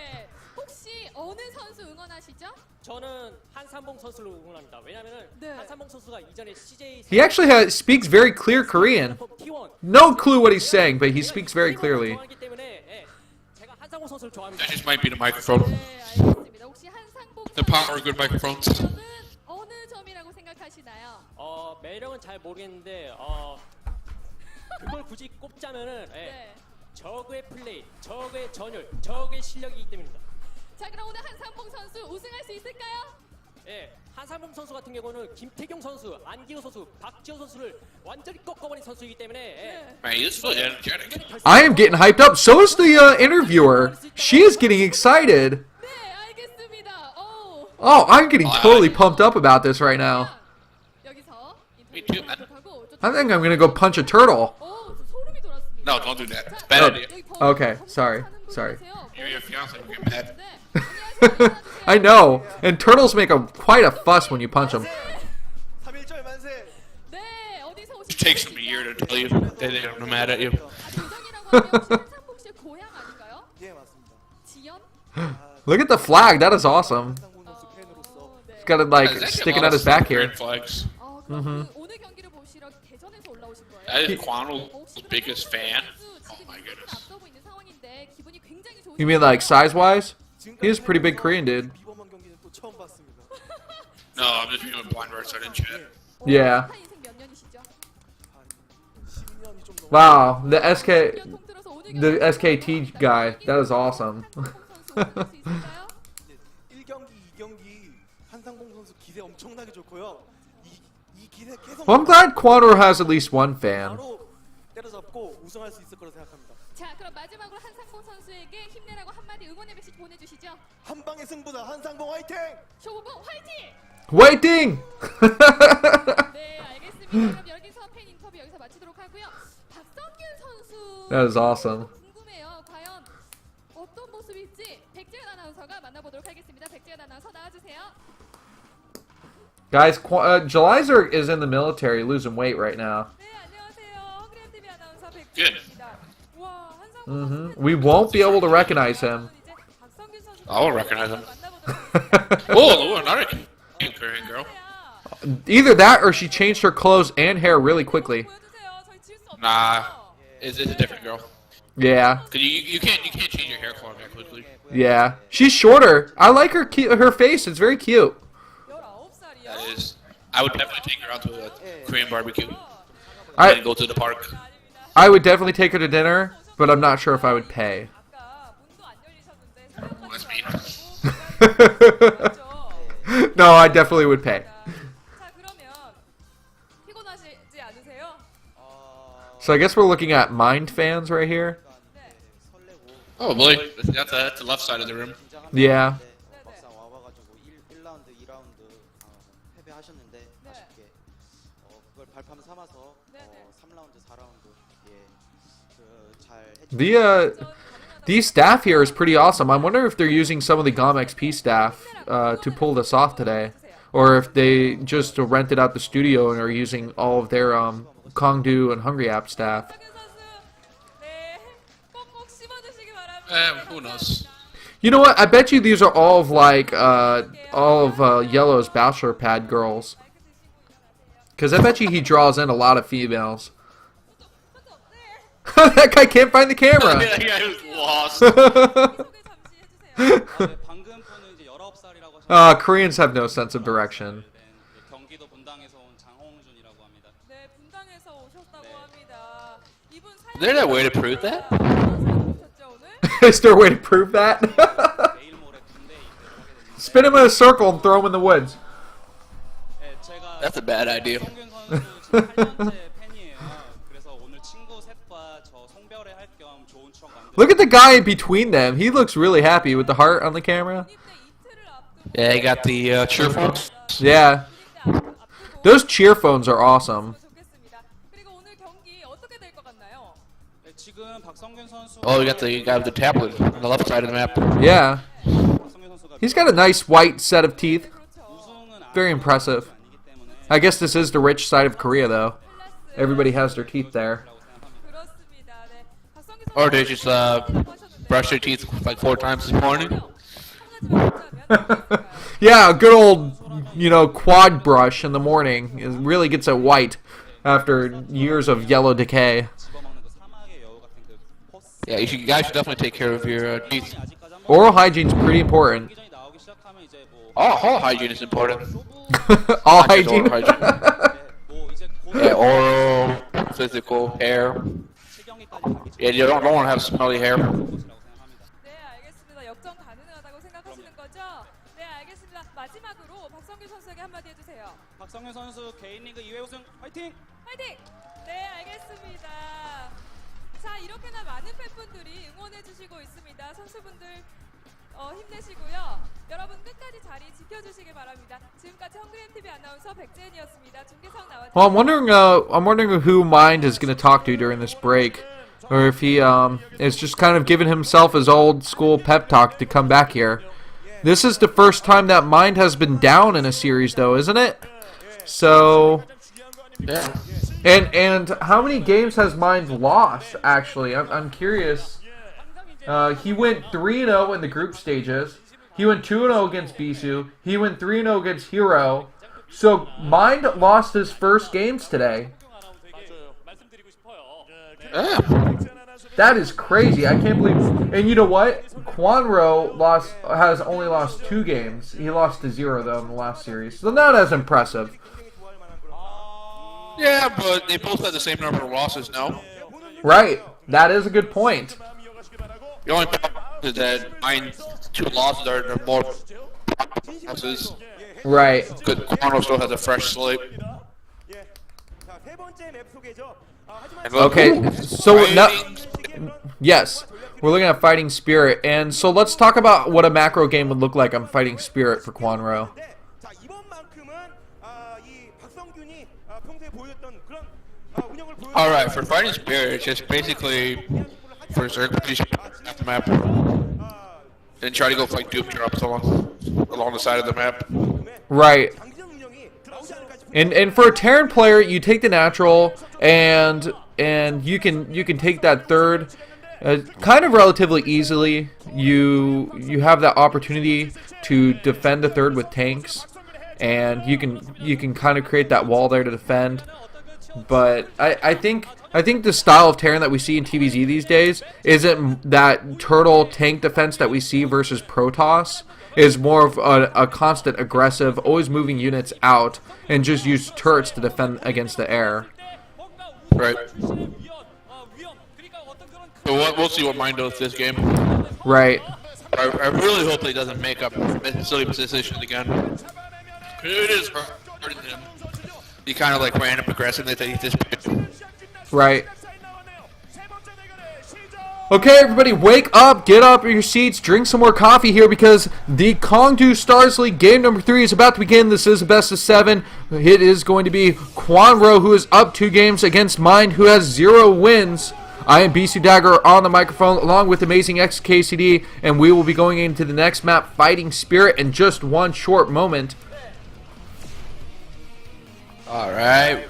He actually speaks very clear Korean. No clue what he's saying, but he speaks very clearly. That just might be the microphone. The power of good microphones. 매력은 잘 모르겠는데 그걸 굳이 꼽자면은 저그의 플레이, 저그의 전율, 저그의 실력이기 때문입니다. 자, 그럼 오늘 한상봉 선수 우승할 수 있을까요? 예, 한상봉 선수 같은 경우는 김태경 선수, 안기호 선수, 박지호 선수를 완전히 꺾어버린 선수이기 때문에 Man, he's so energetic. I am getting hyped up. So is the interviewer. She is getting excited. 네, 알겠습니다. Oh, I'm getting totally pumped up about this right now. 여기서 Me too, man. I think I'm gonna go punch a turtle. 소름이 돋았습니다. No, don't do that. It's a bad idea. Okay, sorry. You and your fiance will get mad. I know. And turtles make quite a fuss when you punch them. 3일절 만세. 네, 어디서 It takes them a year to tell you that they're mad at you. 도전이라고 하면 혹시 한상봉 씨의 고향 아닌가요? 예, 맞습니다. 지연? Look at the flag. That is awesome. 한상봉 선수 팬으로서 He's got it like There's actually sticking a out lot his of back Korean here. flags. 그럼 오늘 경기를 보시러 대전에서 올라오신 거예요? That is Kwanro's biggest fan. Oh my goodness. 앞서고 있는 상황인데 기분이 굉장히 좋으신 You mean like size-wise? He is a pretty big Korean dude. 비범한 경기는 또 처음 봤습니다. No, I'm just being a blind verse. I didn't chat. Yeah. 타 인생 몇 년이시죠? 한 10년이 좀 넘어. Wow, the SKT guy. That is awesome. 이제 1경기, 2경기 한상봉 선수 기세 엄청나게 좋고요. 이 기세 계속 Well, I'm glad Kwanro has at least one fan. 바로 때려잡고 우승할 수 있을 거라 생각합니다. 자, 그럼 마지막으로 한상봉 선수에게 힘내라고 한마디 응원의 메시지 보내주시죠. 한 방의 승부다. 한상봉 화이팅! 쇼부봉 화이팅! Waiting! 네, 알겠습니다. 그럼 여기서 팬 인터뷰 여기서 마치도록 하고요. 박성균 선수 That is awesome. 궁금해요. 과연 어떤 모습일지 백재현 아나운서가 만나보도록 하겠습니다. 백재현 아나운서 나와주세요. Guys, Jelizer is in the military losing weight right now. 네, 안녕하세요. 헝그레임 TV 아나운서 Good. 백재현입니다. 와, 한상봉 We won't be able to recognize him. 이제 박성균 선수 I will recognize him. 만나보도록 Oh, another Korean girl. Either that or she changed her clothes and hair really quickly. 보여주세요. 저희 질수 없어요. Nah, it's a different girl. Yeah, Cause you can't change your hair color that quickly. yeah. She's shorter. I like her face. It's very cute. 19살이요. That is, I would definitely take her out to a Korean barbecue I and go to the park. I would definitely take her to dinner, but I'm not sure if I would pay. 아까 문도 안 열리셨는데 사람까지 No, I definitely would pay. 자, 그러면 피곤하시지 않으세요? So I guess we're looking at Mind fans right here. Oh boy, that's the left side of the room. Yeah. 막상 와봐가지고 1라운드, 2라운드 패배하셨는데 아쉽게 그걸 발판 삼아서 3라운드, 4라운드 The staff here is pretty awesome. I wonder if they're using some of the GOM XP staff to pull this off today, or if they just rented out the studio and are using all of their Kongdoo and Hungry App staff. Who knows? You know what? I bet you these are all of Yellow's bachelor pad girls, because I bet you he draws in a lot of females. That guy can't find the camera. That guy was lost. Koreans have no sense of direction. Is there a way to prove that? Is there a way to prove that? Spin him in a circle and throw him in the woods. That's a bad idea. Look at the guy in between them. He looks really happy with the heart on the camera. Yeah, he got the cheer phones. Yeah. Those cheer phones are awesome. Oh, we got the guy with the tablet on the left side of the map. Yeah. He's got a nice white set of teeth. Very impressive. I guess this is the rich side of Korea, though. Everybody has their teeth there. Or they just brush their teeth like 4 times this morning. Yeah, a good old, quad brush in the morning. It really gets it white after years of yellow decay. Yeah, you guys should definitely take care of your teeth. Oral hygiene's pretty important. All hygiene is important. All Not just hygiene. oral Yeah, oral, physical, hair. Yeah, you don't want to have smelly hair. 네, 알겠습니다. 역전 가능하다고 생각하시는 거죠? 네, 알겠습니다. 마지막으로 박성규 선수에게 한마디 해주세요. 박성현 선수 개인 리그 2회 우승 화이팅! 화이팅! 네, 알겠습니다. 자, 이렇게나 많은 팬분들이 응원해주시고 있습니다. 선수분들 힘내시고요. 여러분 끝까지 자리 지켜주시길 바랍니다. 지금까지 헝그리엠 TV 아나운서 백재현이었습니다. 중계석 나와주세요. Well, I'm wondering who Mind is going to talk to during this break, or if he is just kind of giving himself his old school pep talk to come back here. This is the first time that Mind has been down in a series, though, isn't it? So, Yeah. and how many games has Mind lost? Actually, I'm curious. He went 3-0 in the group stages. He went 2-0 against Bisu. He went 3-0 against Hero. So Mind lost his first games today. That is crazy. I can't believe. And you know what? Kwanro has only lost 2 games. He lost to 0 though in the last series. So not as impressive. Yeah, but they both had the same number of losses now. Right. That is a good point. The only problem is that mine 2 losses are more losses. Right. Because Kwanro still has a fresh slate. Okay, so now, yes, we're looking at Fighting Spirit, and so let's talk about what a macro game would look like on Fighting Spirit for Kwanro. Alright, for Fighting Spirit, it's just basically for circle half the map. Then try to go fight dupe drops along the side of the map. Right. And for a Terran player, you take the natural and you can take that third kind of relatively easily. You have that opportunity to defend the third with tanks, and you can kind of create that wall there to defend. But I think the style of Terran that we see in TVZ these days isn't that turtle tank defense that we see versus Protoss. Is more of a constant aggressive, always moving units out, and just use turrets to defend against the air. Right. So we'll see what Mind does this game. Right. I really hope he doesn't make up silly positions again. It is hurting him. He kind of like ran up aggressively that he just. Right. Okay, everybody, wake up, get up in your seats, drink some more coffee here because the Kongdoo Starz League game number 3 is about to begin. This is a best of 7. It is going to be Kwanro, who is up 2 games against Mind, who has 0 wins. I am BisuDagger on the microphone along with Amazing XKCD, and we will be going into the next map, Fighting Spirit, in just one short moment. Alright.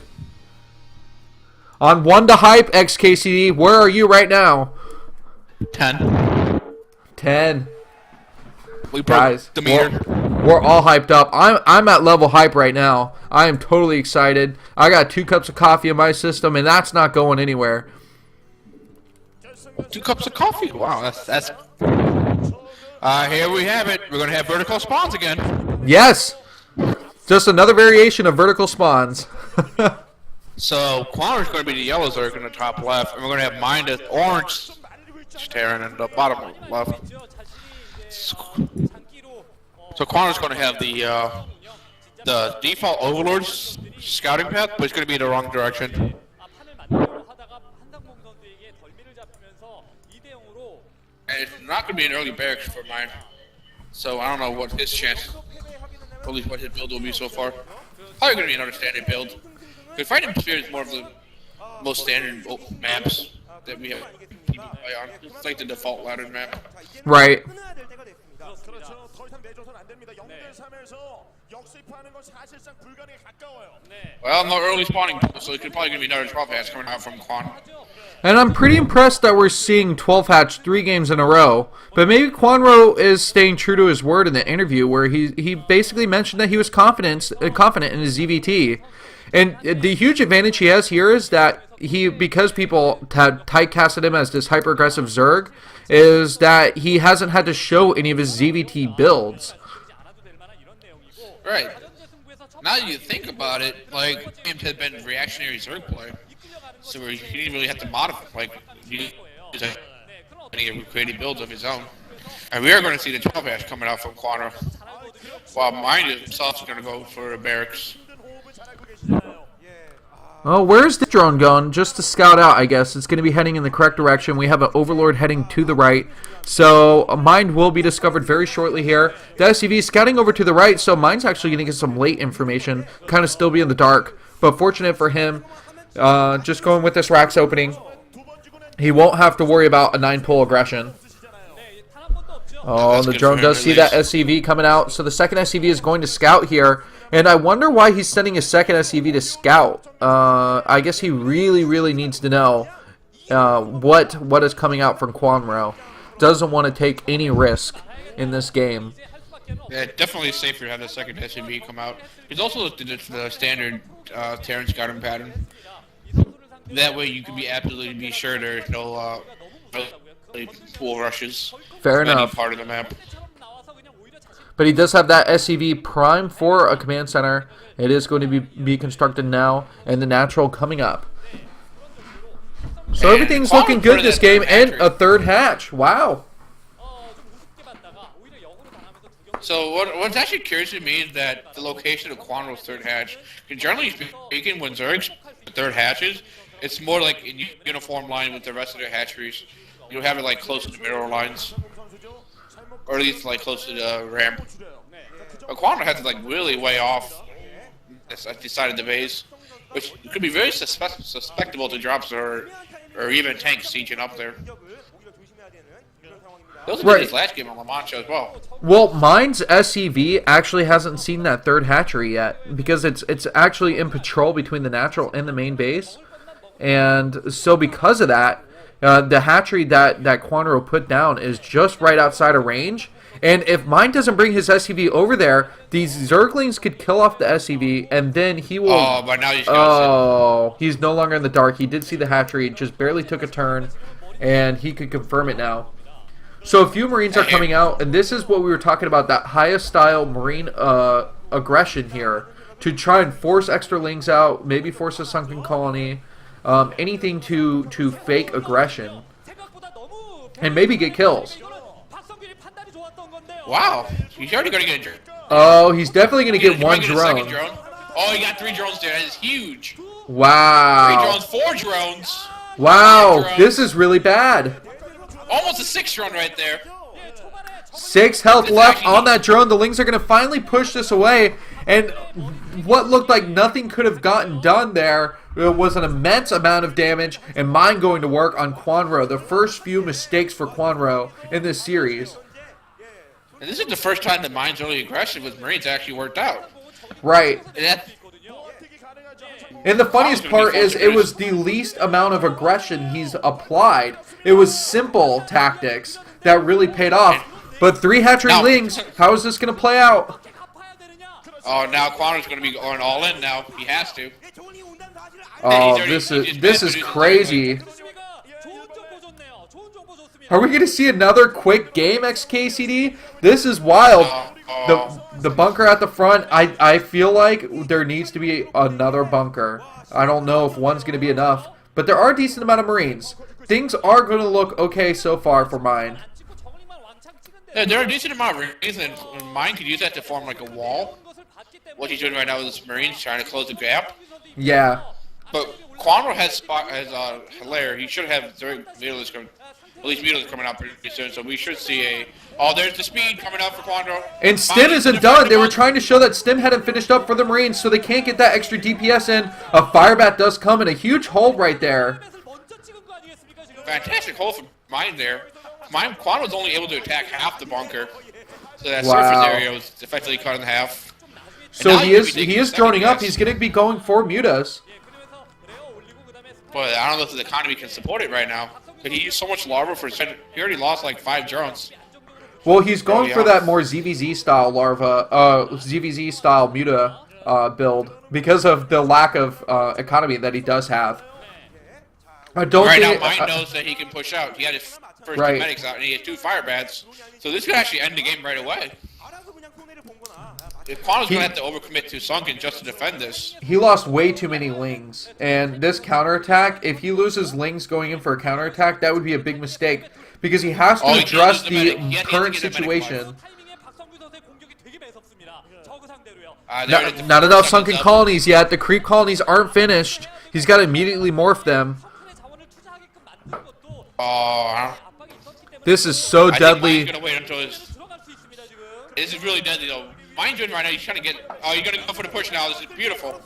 On 1 to hype, XKCD, where are you right now? 10. 10. We Guys, the meter. we're all hyped up. I'm at level hype right now. I am totally excited. I got 2 cups of coffee in my system, and that's not going anywhere. 2 cups of coffee. Wow, that's. Here we have it. We're gonna have vertical spawns again. Yes, just another variation of vertical spawns. So Kwanro's gonna be the yellow Zerg in the top left, and we're gonna have Mind as orange Terran in the bottom left. So Kwanro's gonna have the default Overlord's scouting path, but it's gonna be in the wrong direction. And it's not going to be an early barracks for mine. So I don't know what his chance, at least what his build will be so far. Probably going to be another standard build. Because Fighting Spirit is more of the most standard maps that we have people play on. It's like the default ladder map. Right. Well, no early spawning, so it could probably going to be another 12 hatch coming out from Quan. And I'm pretty impressed that we're seeing 12 hatch 3 games in a row. But maybe Kwanro is staying true to his word in the interview where he basically mentioned that he was confident in his ZVT. And the huge advantage he has here is that because people had typecasted him as this hyper-aggressive Zerg, is that he hasn't had to show any of his ZVT builds. Right. Now that you think about it, like, James had been reactionary Zerg play. So he didn't really have to modify, like, use any creative builds of his own. And we are going to see the 12 hash coming out from Kwanro. While Mind himself is going to go for barracks. Oh, where's the drone going? Just to scout out, I guess. It's going to be heading in the correct direction. We have an Overlord heading to the right. So, Mind will be discovered very shortly here. The SCV is scouting over to the right, so Mind's actually going to get some late information. Kind of still be in the dark. But fortunate for him, just going with this Rax opening, he won't have to worry about a 9-pull aggression. Oh, the drone does see that SCV coming out. So the second SCV is going to scout here. And I wonder why he's sending his second SCV to scout. I guess he really needs to know what is coming out from Kwanro. Doesn't want to take any risk in this game. Yeah, definitely safer to have the second SCV come out. It's also the standard Terran scouting pattern. That way you can be absolutely sure there's no pool rushes. Fair enough. Any part of the map. But he does have that SCV prime for a command center. It is going to be constructed now, and the natural coming up. So and everything's looking good this game, and a third hatch. Wow. So what's actually curious to me is that the location of Kwanro's third hatch. Because generally speaking, when Zerg's third hatches, it's more like in uniform line with the rest of their hatcheries. You have it like close to the middle lines. Or at least like close to the ramp. But Kwanro has it like really way off at the side of the base, which could be very suspectable to drops or even tanks sieging up there. Those did his last game on La Mancha as well. Well, Mind's SCV actually hasn't seen that third hatchery yet because it's actually in patrol between the natural and the main base, and so because of that. The hatchery that Kwanro put down is just right outside of range. And if Mind doesn't bring his SCV over there, these Zerglings could kill off the SCV, and then he will... Oh, but now he's no longer in the dark. He did see the hatchery. It just barely took a turn, and he could confirm it now. So a few Marines are coming out, and this is what we were talking about, that highest style Marine aggression here, to try and force extra lings out, maybe force a sunken colony, anything to fake aggression and maybe get kills. Wow, he's already going to get a drone. Oh, he's definitely going to get one drone. Oh, he got 3 drones there. That is huge. Wow. 3 drones, 4 drones. Wow, this is really bad. Almost a 6 drone right there. 6 health left on that drone. The Lings are going to finally push this away. And what looked like nothing could have gotten done there was an immense amount of damage, and Mind going to work on Kwanro. The first few mistakes for Kwanro in this series. And this is the first time that Mind's early aggression with Marines actually worked out. Right. And the funniest part is it was the least amount of aggression he's applied. It was simple tactics that really paid off. But 3 hatchery Lings, how is this going to play out? Oh, now Kwanro's going to be going all in now. He has to. Oh, this is crazy. Are we going to see another quick game, XKCD? This is wild. The bunker at the front, I feel like there needs to be another bunker. I don't know if one's going to be enough, but there are a decent amount of Marines. Things are going to look okay so far for Mind. Yeah, there are a decent amount of Marines, and Mind could use that to form like a wall. What he's doing right now with his Marines, trying to close the gap. Yeah. But Kwanro has Hilaire. He should have Mutilus coming. At least Mutilus coming out pretty soon, so we should see a... Oh, there's the speed coming up for Kwanro. And Stim isn't done. They were trying to show that Stim hadn't finished up for the Marines, so they can't get that extra DPS in. A Firebat does come, and a huge hold right there. Fantastic hold for Mind there. Kwanro's only able to attack half the bunker. So that surface area was effectively cut in half. So he is droning up. He's going to be going for Mutas. But I don't know if the economy can support it right now. But he used so much larva for... He already lost like 5 drones. Well, he's going for that more ZVZ style larva, ZVZ style Muta build because of the lack of economy that he does have. I don't right think now, Mind knows that he can push out. He had his first 2 medics out, and he had 2 fire bats. So this could actually end the game right away. Kwanro's gonna have to overcommit to Sunken just to defend this. He lost way too many lings, and this counterattack, if he loses lings going in for a counterattack, that would be a big mistake, because he has to address the current situation. Not enough sunken colonies yet. The creep colonies aren't finished. He's got to immediately morph them. This is so deadly. Gonna wait until this is really deadly though. Mind you, right now he's trying to get. Oh, you're gonna go for the push now. This is beautiful.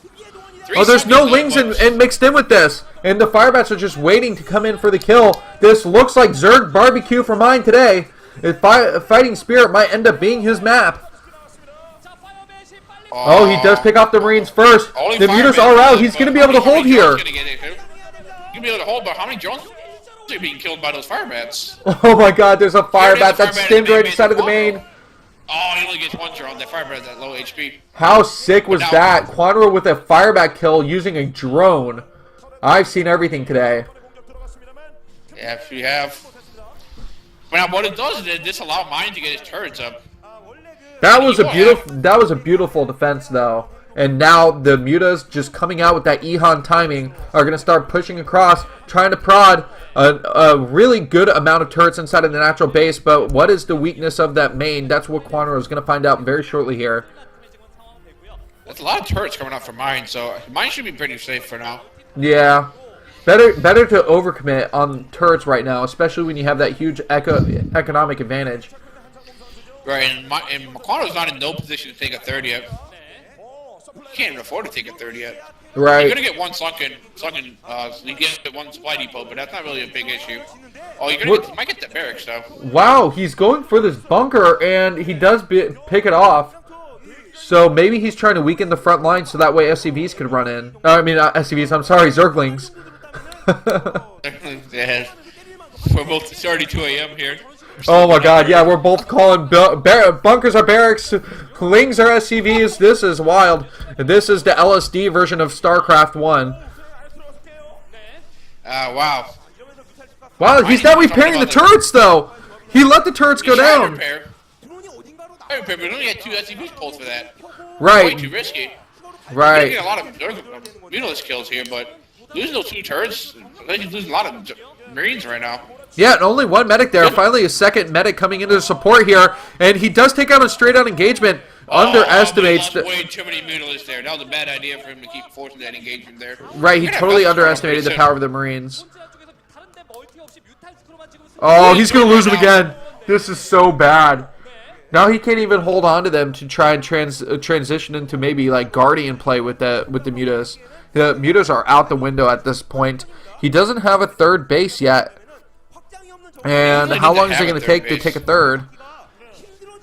There's no lings in mixed in with this, and the Firebats are just waiting to come in for the kill. This looks like Zerg barbecue for mine today. Fighting Spirit might end up being his map. Oh, he does pick off the Marines first. The Mutas are out. He's going to be able to hold here. He's going to be able to hold, but how many drones are being killed by those Firebats? Oh my god, there's a Firebat that's stimmed right inside of the main. Oh, he only gets one drone. That Firebat's at low HP. How sick was that? Kwanro with a Firebat kill using a drone. I've seen everything today. Yeah, we have. But now what it does is it disallows mine to get his turrets up. That was a beautiful defense though. And now the Mutas just coming out with that Ehan timing are going to start pushing across, trying to prod a really good amount of turrets inside of the natural base. But what is the weakness of that main? That's what Kwanro is going to find out very shortly here. That's a lot of turrets coming out from mine, so mine should be pretty safe for now. Yeah. Better to overcommit on turrets right now, especially when you have that huge economic advantage. Right, and Kwanro's not in no position to take a third yet. He can't even afford to take a third yet. Right. You're gonna get one sunken. You get one supply depot, but that's not really a big issue. Oh, you might get the barracks though. Wow, he's going for this bunker, and he does pick it off. So maybe he's trying to weaken the front line so that way SCVs could run in. I mean, not SCVs. I'm sorry, Zerglings. Yeah. We're both. It's already 2 a.m. here. Oh my god, yeah, we're both calling bunkers are barracks, lings are SCVs. This is wild. This is the LSD version of StarCraft 1. Wow. Wow, he's now repairing the turrets, though. He let the turrets go down. I repair, but we only had 2 SCVs pulled for that. Right. Way too risky. Right. You're getting a lot of mutilous kills here, but losing those 2 turrets, he's losing a lot of Marines right now. Yeah, and only one medic there. Finally, a second medic coming into support here, and he does take out a straight-on engagement. Underestimates the... way too many mutilates there. That was a bad idea for him to keep forcing that engagement there. Right, he totally underestimated the power of the Marines. Oh, he's going to lose them again. This is so bad. Now he can't even hold on to them to try and transition into maybe like Guardian play with the Mutas. The Mutas are out the window at this point. He doesn't have a third base yet. And how long is it going to take to take a third?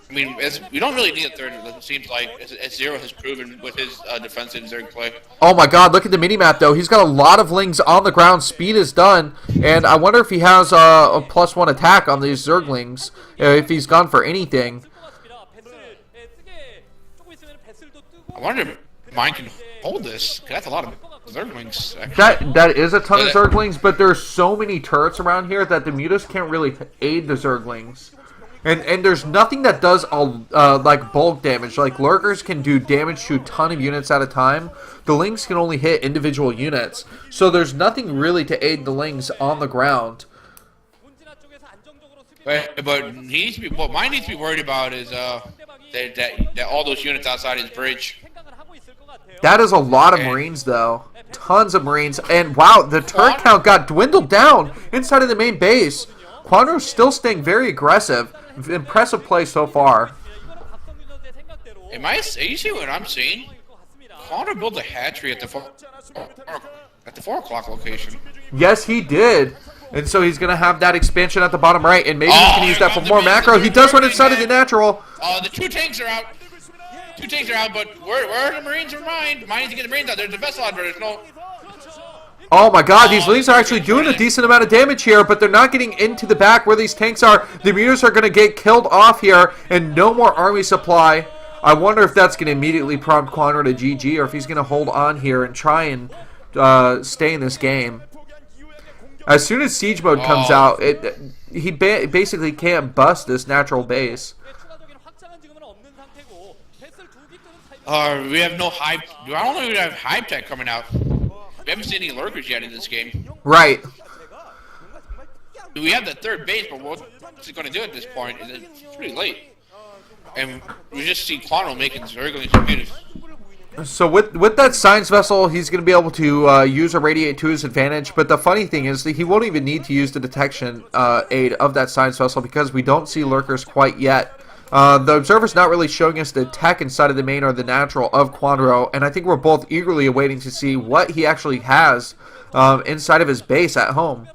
I mean, we don't really need a third, it seems like, as Zero has proven with his defensive Zerg play. Oh my god, look at the minimap though. He's got a lot of lings on the ground. Speed is done. And I wonder if he has a +1 attack on these Zerglings, if he's gone for anything. I wonder if mine can hold this, because that's a lot of Zerglings, actually. That is a ton of Zerglings, but there's so many turrets around here that the Mutas can't really aid the Zerglings. And there's nothing that does like bulk damage. Like Lurkers can do damage to a ton of units at a time. The Lings can only hit individual units. So there's nothing really to aid the Lings on the ground. But what mine needs to be worried about is that all those units outside his bridge. That is a lot of Marines, though. Tons of Marines. And, wow, the turret count got dwindled down inside of the main base. Kwanro's still staying very aggressive. Impressive play so far. Are you seeing what I'm seeing? Kwanro built a hatchery at the 4 o'clock location. Yes, he did. And so he's going to have that expansion at the bottom right. And maybe he can use that for more macro. He does run inside of the natural. The 2 tanks are out. 2 tanks are out, but where are the Marines are mine? Mine needs to get the Marines out. There's the vessel out, but there's no... Oh my god, these Lings are actually doing a decent amount of damage here, but they're not getting into the back where these tanks are. The Mutas are going to get killed off here, and no more army supply. I wonder if that's going to immediately prompt Kwanro to GG, or if he's going to hold on here and try and stay in this game. As soon as Siege Mode comes out, he basically can't bust this natural base. We have no hype. I don't know if we have hype tech coming out. We haven't seen any lurkers yet in this game. Right. We have the third base, but what's it going to do at this point? It's pretty late. And we just see Kwanro making very good. So with that science vessel, he's going to be able to use Irradiate to his advantage. But the funny thing is that he won't even need to use the detection aid of that science vessel because we don't see lurkers quite yet. The observer's not really showing us the tech inside of the main or the natural of Kwanro, and I think we're both eagerly awaiting to see what he actually has inside of his base at home.